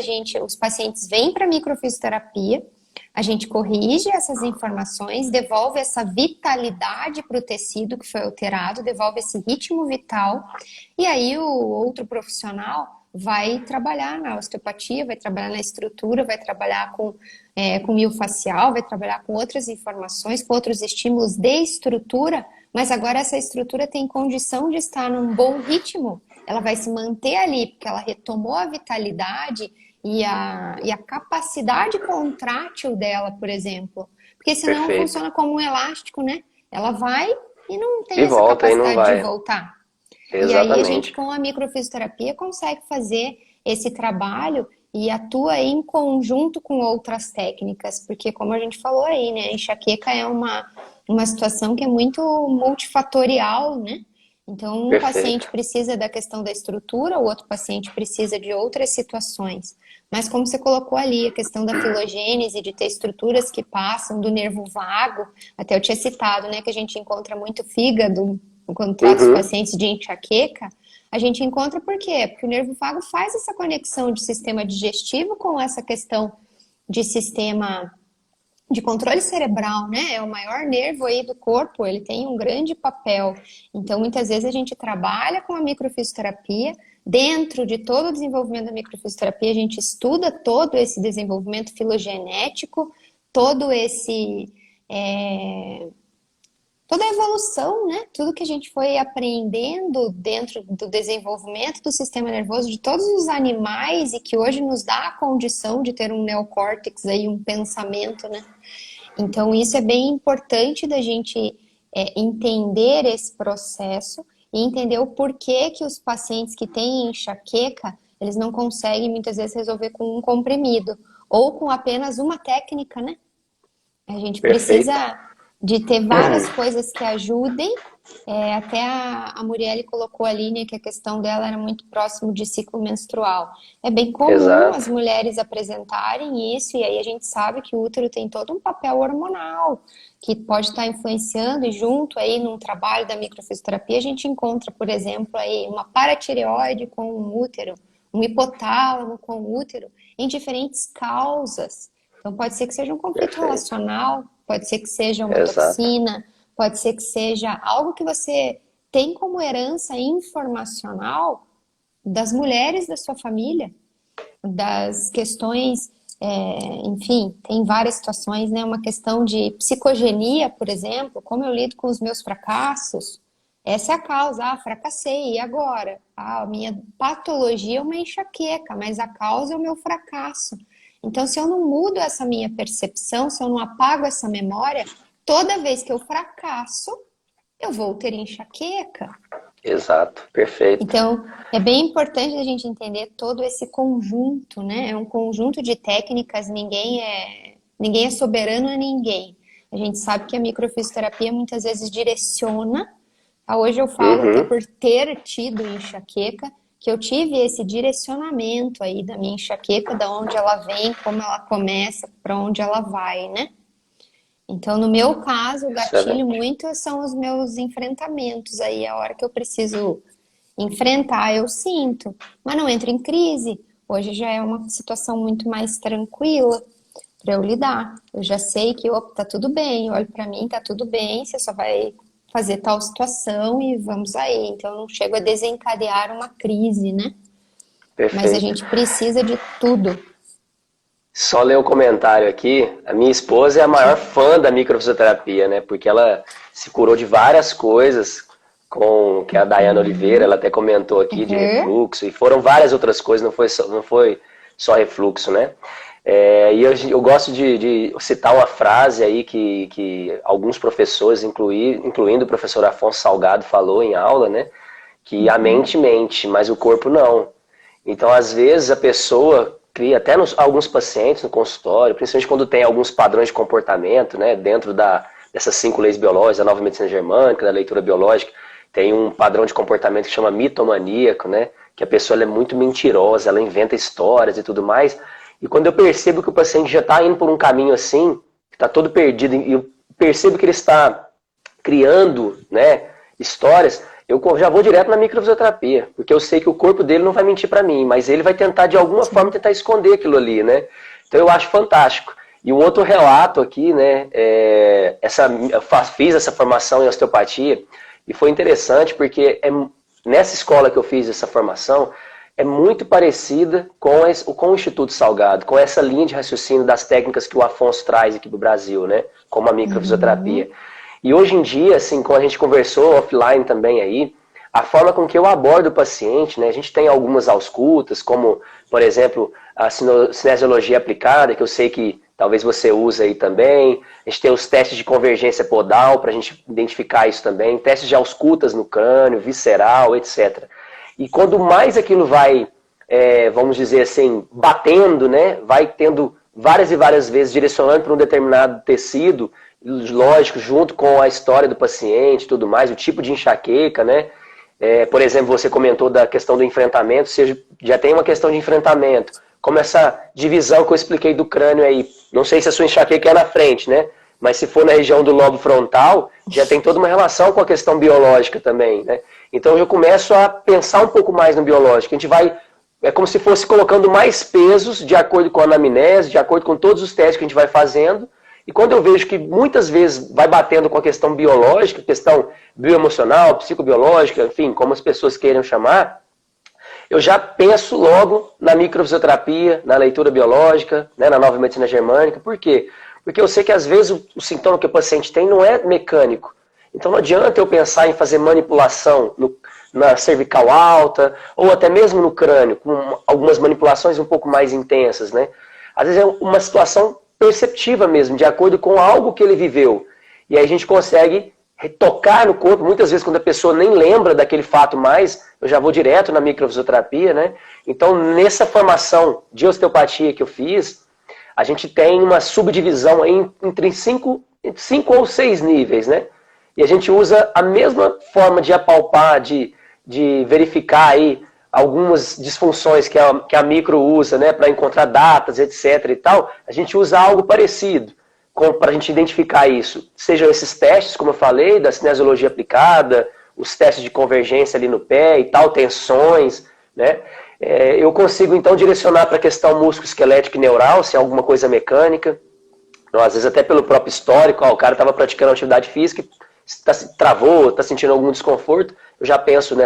Speaker 2: os pacientes vêm para a microfisioterapia, a gente corrige essas informações, devolve essa vitalidade para o tecido que foi alterado, devolve esse ritmo vital, e aí o outro profissional vai trabalhar na osteopatia, vai trabalhar na estrutura, vai trabalhar com miofascial, vai trabalhar com outras informações, com outros estímulos de estrutura, mas agora essa estrutura tem condição de estar num bom ritmo, ela vai se manter ali, porque ela retomou a vitalidade e a capacidade contrátil dela, por exemplo. Porque senão funciona como um elástico, né? Ela vai e não tem essa capacidade de voltar.
Speaker 1: Exatamente.
Speaker 2: E aí a gente, com a microfisioterapia, consegue fazer esse trabalho e atua em conjunto com outras técnicas, porque como a gente falou aí, né, a enxaqueca é uma situação que é muito multifatorial, né? Então, um paciente precisa da questão da estrutura, o outro paciente precisa de outras situações. Mas como você colocou ali, a questão da filogênese, de ter estruturas que passam do nervo vago, até eu tinha citado, né, que a gente encontra muito fígado quando trata os pacientes de enxaqueca, a gente encontra por quê? Porque o nervo vago faz essa conexão de sistema digestivo com essa questão de sistema de controle cerebral, né? É o maior nervo aí do corpo, ele tem um grande papel. Então, muitas vezes a gente trabalha com a microfisioterapia, dentro de todo o desenvolvimento da microfisioterapia, a gente estuda todo esse desenvolvimento filogenético, todo esse toda a evolução, né? Tudo que a gente foi aprendendo dentro do desenvolvimento do sistema nervoso de todos os animais e que hoje nos dá a condição de ter um neocórtex aí, um pensamento, né? Então, isso é bem importante da gente entender esse processo e entender o porquê que os pacientes que têm enxaqueca, eles não conseguem muitas vezes resolver com um comprimido ou com apenas uma técnica, né? A gente
Speaker 1: Perfeito.
Speaker 2: precisa de ter várias coisas que ajudem. Até a Murielle colocou ali, né, que a questão dela era muito próximo de ciclo menstrual. É bem comum
Speaker 1: Exato.
Speaker 2: as mulheres apresentarem isso, e aí a gente sabe que o útero tem todo um papel hormonal que pode estar influenciando, e junto aí num trabalho da microfisioterapia a gente encontra, por exemplo, aí uma paratireoide com o útero, um hipotálamo com o útero, em diferentes causas. Então pode ser que seja um conflito
Speaker 1: Perfeito.
Speaker 2: relacional, pode ser que seja uma
Speaker 1: Exato.
Speaker 2: toxina, pode ser que seja algo que você tem como herança informacional das mulheres da sua família, das questões, enfim, tem várias situações, né? Uma questão de psicogenia, por exemplo, como eu lido com os meus fracassos. Essa é a causa, fracassei, e agora? A minha patologia é uma enxaqueca, mas a causa é o meu fracasso. Então, se eu não mudo essa minha percepção, se eu não apago essa memória, toda vez que eu fracasso, eu vou ter enxaqueca.
Speaker 1: Exato. Perfeito.
Speaker 2: Então, é bem importante a gente entender todo esse conjunto, né? É um conjunto de técnicas, ninguém é soberano a ninguém. A gente sabe que a microfisioterapia muitas vezes direciona. Hoje eu falo até por ter tido enxaqueca, que eu tive esse direcionamento aí da minha enxaqueca, da onde ela vem, como ela começa, para onde ela vai, né? Então, no meu caso, o gatilho
Speaker 1: Excelente.
Speaker 2: muito são os meus enfrentamentos aí, a hora que eu preciso enfrentar, eu sinto, mas não entro em crise. Hoje já é uma situação muito mais tranquila para eu lidar. Eu já sei que, opa, tá tudo bem, olho para mim, tá tudo bem, você só vai fazer tal situação e vamos aí. Então, eu não chego a desencadear uma crise, né? Mas a
Speaker 1: Perfeito.
Speaker 2: gente precisa de tudo.
Speaker 1: Só ler o comentário aqui. A minha esposa é a maior fã da microfisioterapia, né? Porque ela se curou de várias coisas com que a Dayana Oliveira, ela até comentou aqui de
Speaker 2: Uhum.
Speaker 1: refluxo, e foram várias outras coisas, não foi só refluxo, né? E eu gosto de citar uma frase aí que alguns professores, incluindo o professor Afonso Salgado, falou em aula, né? Que a mente mente, mas o corpo não. Então, às vezes, a pessoa cria, até alguns pacientes no consultório, principalmente quando tem alguns padrões de comportamento, né, dentro dessas 5 leis biológicas, da nova medicina germânica, da leitura biológica, tem um padrão de comportamento que chama mitomaníaco, né, que a pessoa ela é muito mentirosa, ela inventa histórias e tudo mais. E quando eu percebo que o paciente já está indo por um caminho assim, que está todo perdido, e eu percebo que ele está criando, né, histórias, eu já vou direto na microfisioterapia, porque eu sei que o corpo dele não vai mentir para mim, mas ele vai tentar de alguma forma
Speaker 2: Sim.
Speaker 1: tentar esconder aquilo ali, né? Então eu acho fantástico. E um outro relato aqui, né? Eu fiz essa formação em osteopatia e foi interessante porque nessa escola que eu fiz essa formação é muito parecida com o Instituto Salgado, com essa linha de raciocínio das técnicas que o Afonso traz aqui do Brasil, né? Como a microfisioterapia.
Speaker 2: Uhum.
Speaker 1: E hoje em dia, assim, como a gente conversou offline também aí, a forma com que eu abordo o paciente, né? A gente tem algumas auscultas, como, por exemplo, a cinesiologia aplicada, que eu sei que talvez você use aí também. A gente tem os testes de convergência podal, para a gente identificar isso também. Testes de auscultas no crânio, visceral, etc. E quando mais aquilo vai, vamos dizer assim, batendo, né? Vai tendo várias e várias vezes direcionando para um determinado tecido, lógico, junto com a história do paciente e tudo mais, o tipo de enxaqueca, né? Por exemplo, você comentou da questão do enfrentamento, você já tem uma questão de enfrentamento, como essa divisão que eu expliquei do crânio aí, não sei se a sua enxaqueca é na frente, né? Mas se for na região do lobo frontal, já tem toda uma relação com a questão biológica também, né? Então eu começo a pensar um pouco mais no biológico, a gente vai, é como se fosse colocando mais pesos de acordo com a anamnese, de acordo com todos os testes que a gente vai fazendo. E quando eu vejo que muitas vezes vai batendo com a questão biológica, questão bioemocional, psicobiológica, enfim, como as pessoas queiram chamar, eu já penso logo na microfisioterapia, na leitura biológica, né, na nova medicina germânica. Por quê? Porque eu sei que às vezes o sintoma que o paciente tem não é mecânico. Então não adianta eu pensar em fazer manipulação na cervical alta, ou até mesmo no crânio, com algumas manipulações um pouco mais intensas, né? Às vezes é uma situação perceptiva mesmo, de acordo com algo que ele viveu. E aí a gente consegue tocar no corpo, muitas vezes quando a pessoa nem lembra daquele fato mais, eu já vou direto na microfisioterapia, né? Então, nessa formação de osteopatia que eu fiz, a gente tem uma subdivisão entre cinco ou seis níveis, né? E a gente usa a mesma forma de apalpar, de verificar aí algumas disfunções que a micro usa, né, para encontrar datas, etc. e tal. A gente usa algo parecido para a gente identificar isso. Sejam esses testes, como eu falei, da cinesiologia aplicada, os testes de convergência ali no pé e tal, tensões, né? Eu consigo, então, direcionar para a questão músculo-esquelética e neural, se é alguma coisa mecânica. Então, às vezes, até pelo próprio histórico, o cara estava praticando atividade física, travou, está sentindo algum desconforto, eu já penso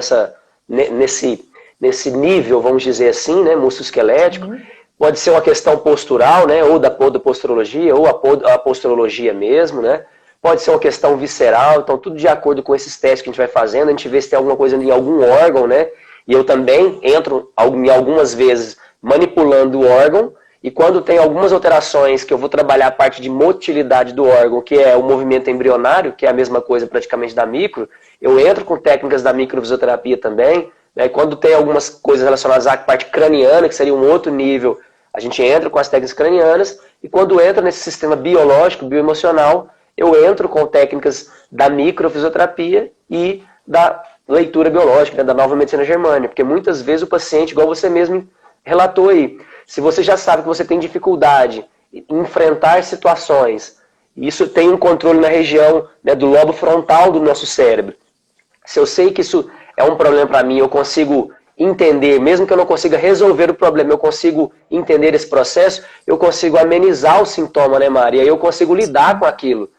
Speaker 1: nesse nível, vamos dizer assim, né, músculo-esquelético. Pode ser uma questão postural, né, ou da posturologia, ou a posturologia mesmo, né? Pode ser uma questão visceral, então tudo de acordo com esses testes que a gente vai fazendo, a gente vê se tem alguma coisa em algum órgão, né? E eu também entro algumas vezes manipulando o órgão, e quando tem algumas alterações que eu vou trabalhar a parte de motilidade do órgão, que é o movimento embrionário, que é a mesma coisa praticamente da micro, eu entro com técnicas da microfisioterapia também, né? Quando tem algumas coisas relacionadas à parte craniana, que seria um outro nível, a gente entra com as técnicas cranianas, e quando entra nesse sistema biológico, bioemocional, eu entro com técnicas da microfisioterapia e da leitura biológica, né, da nova medicina germânica, porque muitas vezes o paciente, igual você mesmo relatou aí, se você já sabe que você tem dificuldade em enfrentar situações, isso tem um controle na região, né, do lobo frontal do nosso cérebro. Se eu sei que isso é um problema para mim, eu consigo entender, mesmo que eu não consiga resolver o problema, eu consigo entender esse processo, eu consigo amenizar o sintoma, né, Mari? E aí eu consigo lidar com aquilo.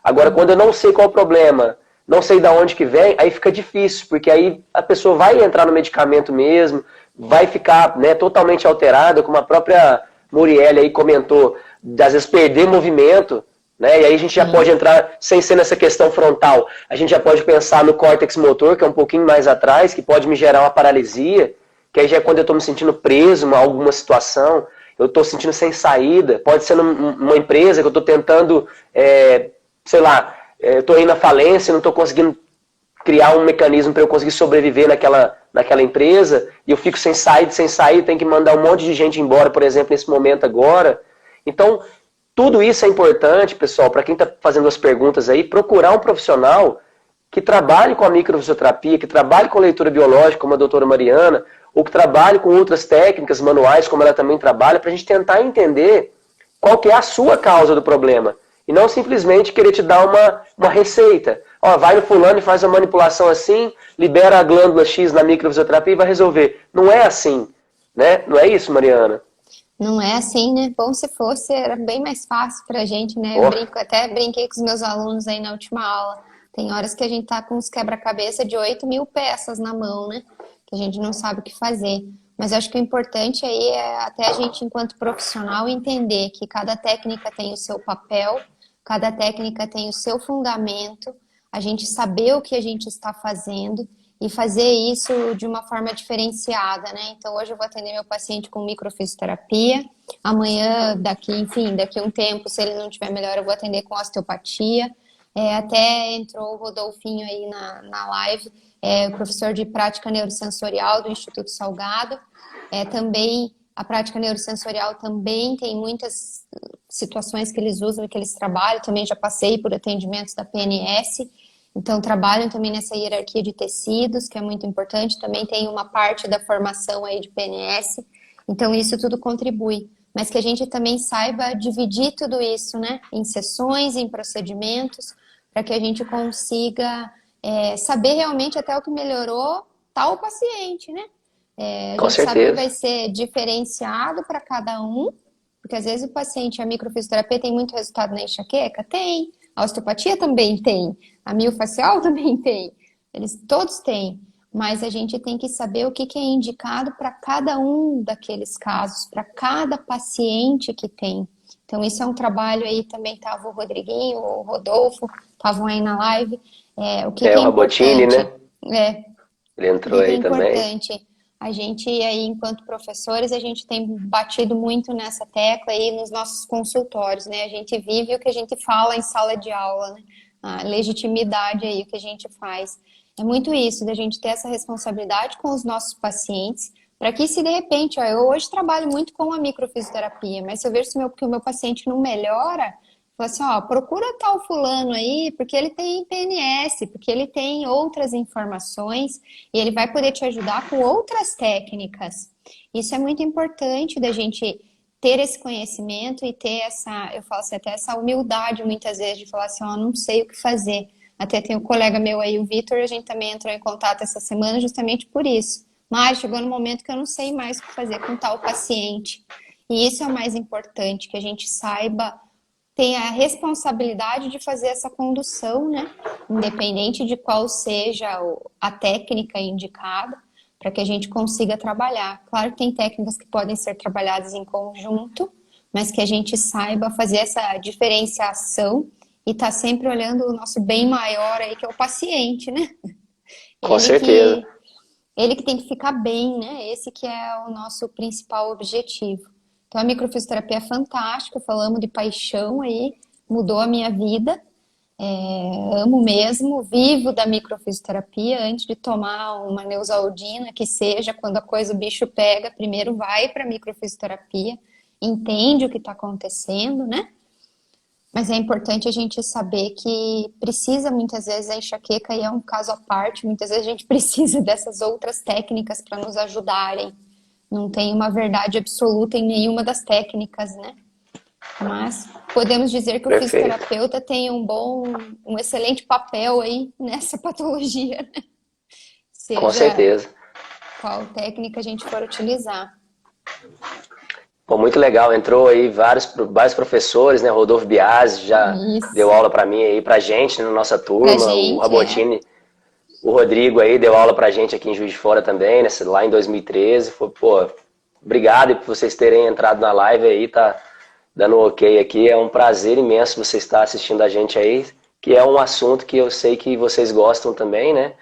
Speaker 1: Agora, quando eu não sei qual é o problema, não sei de onde que vem, aí fica difícil, porque aí a pessoa vai entrar no medicamento mesmo, vai ficar, né, totalmente alterada, como a própria Murielle aí comentou, às vezes perder movimento, né, e aí a gente já pode entrar, sem ser nessa questão frontal, a gente já pode pensar no córtex motor, que é um pouquinho mais atrás, que pode me gerar uma paralisia, que aí já é quando eu estou me sentindo preso em alguma situação, eu estou sentindo sem saída, pode ser numa empresa que eu estou tentando, sei lá, eu estou indo à falência, não estou conseguindo criar um mecanismo para eu conseguir sobreviver naquela empresa, e eu fico sem sair, tenho que mandar um monte de gente embora, por exemplo, nesse momento agora. Então, tudo isso é importante, pessoal, para quem está fazendo as perguntas aí, procurar um profissional que trabalhe com a microfisioterapia, que trabalhe com leitura biológica, como a doutora Mariana, ou que trabalhe com outras técnicas manuais, como ela também trabalha, para a gente tentar entender qual que é a sua causa do problema. E não simplesmente querer te dar uma receita. Ó, vai no fulano e faz uma manipulação assim, libera a glândula X na microfisioterapia e vai resolver. Não é assim, né? Não é isso, Mariana?
Speaker 2: Não é assim, né? Bom, se fosse, era bem mais fácil pra gente, né? Eu até brinquei com os meus alunos aí na última aula. Tem horas que a gente tá com uns quebra-cabeça de 8.000 peças na mão, né? Que a gente não sabe o que fazer. Mas eu acho que o importante aí é até a gente, enquanto profissional, entender que cada técnica tem o seu papel, cada técnica tem o seu fundamento, a gente saber o que a gente está fazendo e fazer isso de uma forma diferenciada, né? Então, hoje eu vou atender meu paciente com microfisioterapia, amanhã, daqui um tempo, se ele não tiver melhor, eu vou atender com osteopatia. Até entrou o Rodolfinho aí na live, o professor de prática neurosensorial do Instituto Salgado. Também a prática neurosensorial também tem muitas situações que eles usam e que eles trabalham. Também já passei por atendimentos da PNS. Então, trabalham também nessa hierarquia de tecidos, que é muito importante. Também tem uma parte da formação aí de PNS. Então, isso tudo contribui. Mas que a gente também saiba dividir tudo isso, né? Em sessões, em procedimentos, para que a gente consiga saber realmente até o que melhorou tal paciente, né? A
Speaker 1: Com
Speaker 2: gente
Speaker 1: certeza.
Speaker 2: sabe que vai ser diferenciado para cada um, porque às vezes o paciente, a microfisioterapia tem muito resultado na enxaqueca? Tem. A osteopatia também tem. A miofacial também tem. Eles todos têm. Mas a gente tem que saber o que é indicado para cada um daqueles casos, para cada paciente que tem. Então, isso é um trabalho aí também, estava o Rodriguinho, o Rodolfo, estavam aí na live. O que
Speaker 1: É
Speaker 2: que
Speaker 1: o
Speaker 2: é
Speaker 1: Rabotini,
Speaker 2: importante?
Speaker 1: né?
Speaker 2: É,
Speaker 1: Ele
Speaker 2: o
Speaker 1: entrou
Speaker 2: que que é
Speaker 1: aí também.
Speaker 2: importante? A gente aí, enquanto professores, a gente tem batido muito nessa tecla aí nos nossos consultórios, né? A gente vive o que a gente fala em sala de aula, né? A legitimidade aí, o que a gente faz. É muito isso, da gente ter essa responsabilidade com os nossos pacientes, para que se de repente, ó, eu hoje trabalho muito com a microfisioterapia, mas se eu vejo que o meu paciente não melhora, falo assim, ó, procura tal fulano aí, porque ele tem PNS, porque ele tem outras informações e ele vai poder te ajudar com outras técnicas. Isso é muito importante da gente ter esse conhecimento e ter essa, eu falo assim, até essa humildade muitas vezes de falar assim, ó, não sei o que fazer. Até tem um colega meu aí, o Vitor, a gente também entrou em contato essa semana justamente por isso. Mas chegou no momento que eu não sei mais o que fazer com tal paciente. E isso é o mais importante, que a gente saiba, tem a responsabilidade de fazer essa condução, né? Independente de qual seja a técnica indicada, para que a gente consiga trabalhar. Claro que tem técnicas que podem ser trabalhadas em conjunto, mas que a gente saiba fazer essa diferenciação e tá sempre olhando o nosso bem maior aí, que é o paciente, né?
Speaker 1: Com
Speaker 2: Ele
Speaker 1: certeza.
Speaker 2: que ele que tem que ficar bem, né? Esse que é o nosso principal objetivo. Então a microfisioterapia é fantástica, falamos de paixão aí, mudou a minha vida. Amo mesmo, vivo da microfisioterapia antes de tomar uma Neosaldina, que seja, quando a coisa o bicho pega, primeiro vai para a microfisioterapia, entende o que está acontecendo, né? Mas é importante a gente saber que precisa, muitas vezes, a enxaqueca e é um caso à parte, muitas vezes a gente precisa dessas outras técnicas para nos ajudarem. Não tem uma verdade absoluta em nenhuma das técnicas, né? Mas podemos dizer que o
Speaker 1: Perfeito.
Speaker 2: fisioterapeuta tem um excelente papel aí nessa patologia, né?
Speaker 1: Com
Speaker 2: Seja
Speaker 1: certeza.
Speaker 2: qual técnica a gente for utilizar.
Speaker 1: Pô, muito legal. Entrou aí vários professores, né? Rodolfo Biasi já deu
Speaker 2: Isso.
Speaker 1: aula para mim aí, pra gente, né, na nossa
Speaker 2: Pra
Speaker 1: turma. O
Speaker 2: gente,
Speaker 1: Rabotini, o Rodrigo aí deu aula pra gente aqui em Juiz de Fora também, né? Lá em 2013. Foi, pô, obrigado por vocês terem entrado na live aí, tá dando um ok aqui. É um prazer imenso você estar assistindo a gente aí, que é um assunto que eu sei que vocês gostam também, né?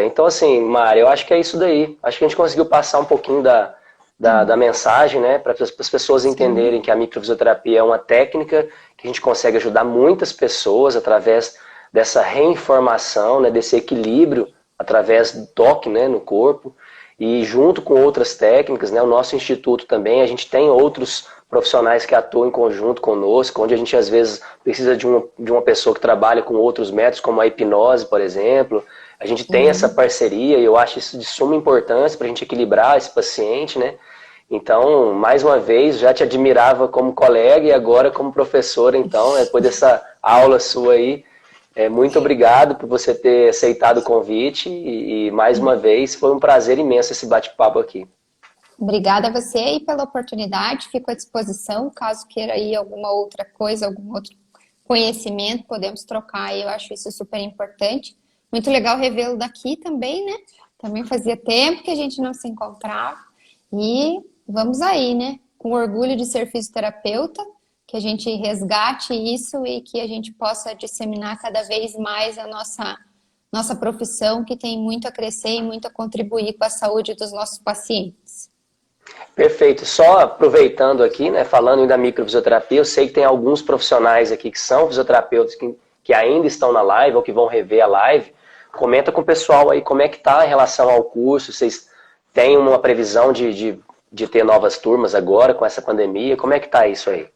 Speaker 1: Então, assim, Mário, eu acho que é isso daí. Acho que a gente conseguiu passar um pouquinho da mensagem, né, para as pessoas entenderem
Speaker 2: sim.
Speaker 1: que a microfisioterapia é uma técnica que a gente consegue ajudar muitas pessoas através dessa reinformação, né, desse equilíbrio através do toque, né, no corpo e junto com outras técnicas, né, o nosso instituto também, a gente tem outros profissionais que atuam em conjunto conosco, onde a gente às vezes precisa de uma pessoa que trabalha com outros métodos, como a hipnose, por exemplo. A gente tem essa
Speaker 2: Sim.
Speaker 1: parceria e eu acho isso de suma importância para a gente equilibrar esse paciente, né? Então, mais uma vez, já te admirava como colega e agora como professora, então, depois dessa aula sua aí, muito obrigado por você ter aceitado o convite e mais uma vez foi um prazer imenso esse bate-papo aqui.
Speaker 2: Obrigada a você aí pela oportunidade, fico à disposição, caso queira aí alguma outra coisa, algum outro conhecimento, podemos trocar, eu acho isso super importante. Muito legal revê-lo daqui também, né? Também fazia tempo que a gente não se encontrava. E vamos aí, né? Com orgulho de ser fisioterapeuta, que a gente resgate isso e que a gente possa disseminar cada vez mais a nossa profissão, que tem muito a crescer e muito a contribuir com a saúde dos nossos pacientes.
Speaker 1: Perfeito. Só aproveitando aqui, né, falando da microfisioterapia, eu sei que tem alguns profissionais aqui que são fisioterapeutas que ainda estão na live ou que vão rever a live. Comenta com o pessoal aí como é que está em relação ao curso, vocês têm uma previsão de ter novas turmas agora com essa pandemia, como é que está isso aí?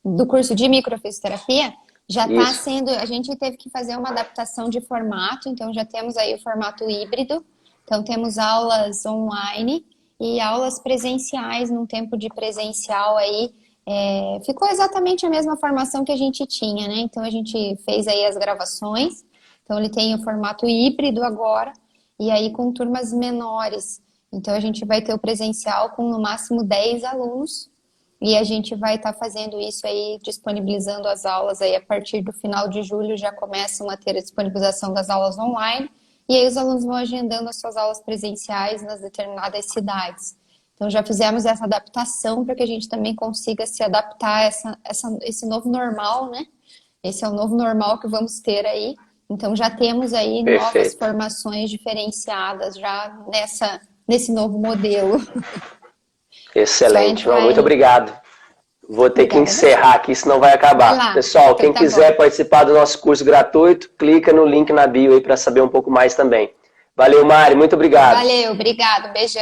Speaker 2: Do curso de microfisioterapia, já está
Speaker 1: Isso.
Speaker 2: sendo, a gente teve que fazer uma adaptação de formato, então já temos aí o formato híbrido, então temos aulas online e aulas presenciais num tempo de presencial aí, ficou exatamente a mesma formação que a gente tinha, né? Então a gente fez aí as gravações, então ele tem o formato híbrido agora, e aí com turmas menores. Então a gente vai ter o presencial com no máximo 10 alunos, e a gente vai estar fazendo isso aí, disponibilizando as aulas aí a partir do final de julho, já começam a ter a disponibilização das aulas online, e aí os alunos vão agendando as suas aulas presenciais nas determinadas cidades. Então já fizemos essa adaptação para que a gente também consiga se adaptar a esse novo normal, né? Esse é o novo normal que vamos ter aí. Então já temos aí novas
Speaker 1: Perfeito.
Speaker 2: formações diferenciadas já nesse novo modelo.
Speaker 1: Excelente.
Speaker 2: Só entrar
Speaker 1: Muito
Speaker 2: aí.
Speaker 1: obrigado. Vou ter que
Speaker 2: Obrigada a você.
Speaker 1: encerrar aqui, senão vai
Speaker 2: Vai
Speaker 1: acabar.
Speaker 2: lá.
Speaker 1: Pessoal,
Speaker 2: Então
Speaker 1: quem
Speaker 2: tá
Speaker 1: quiser
Speaker 2: bom.
Speaker 1: participar do nosso curso gratuito, clica no link na bio aí para saber um pouco mais também. Valeu, Mari. Muito obrigado.
Speaker 2: Valeu, obrigado, beijão.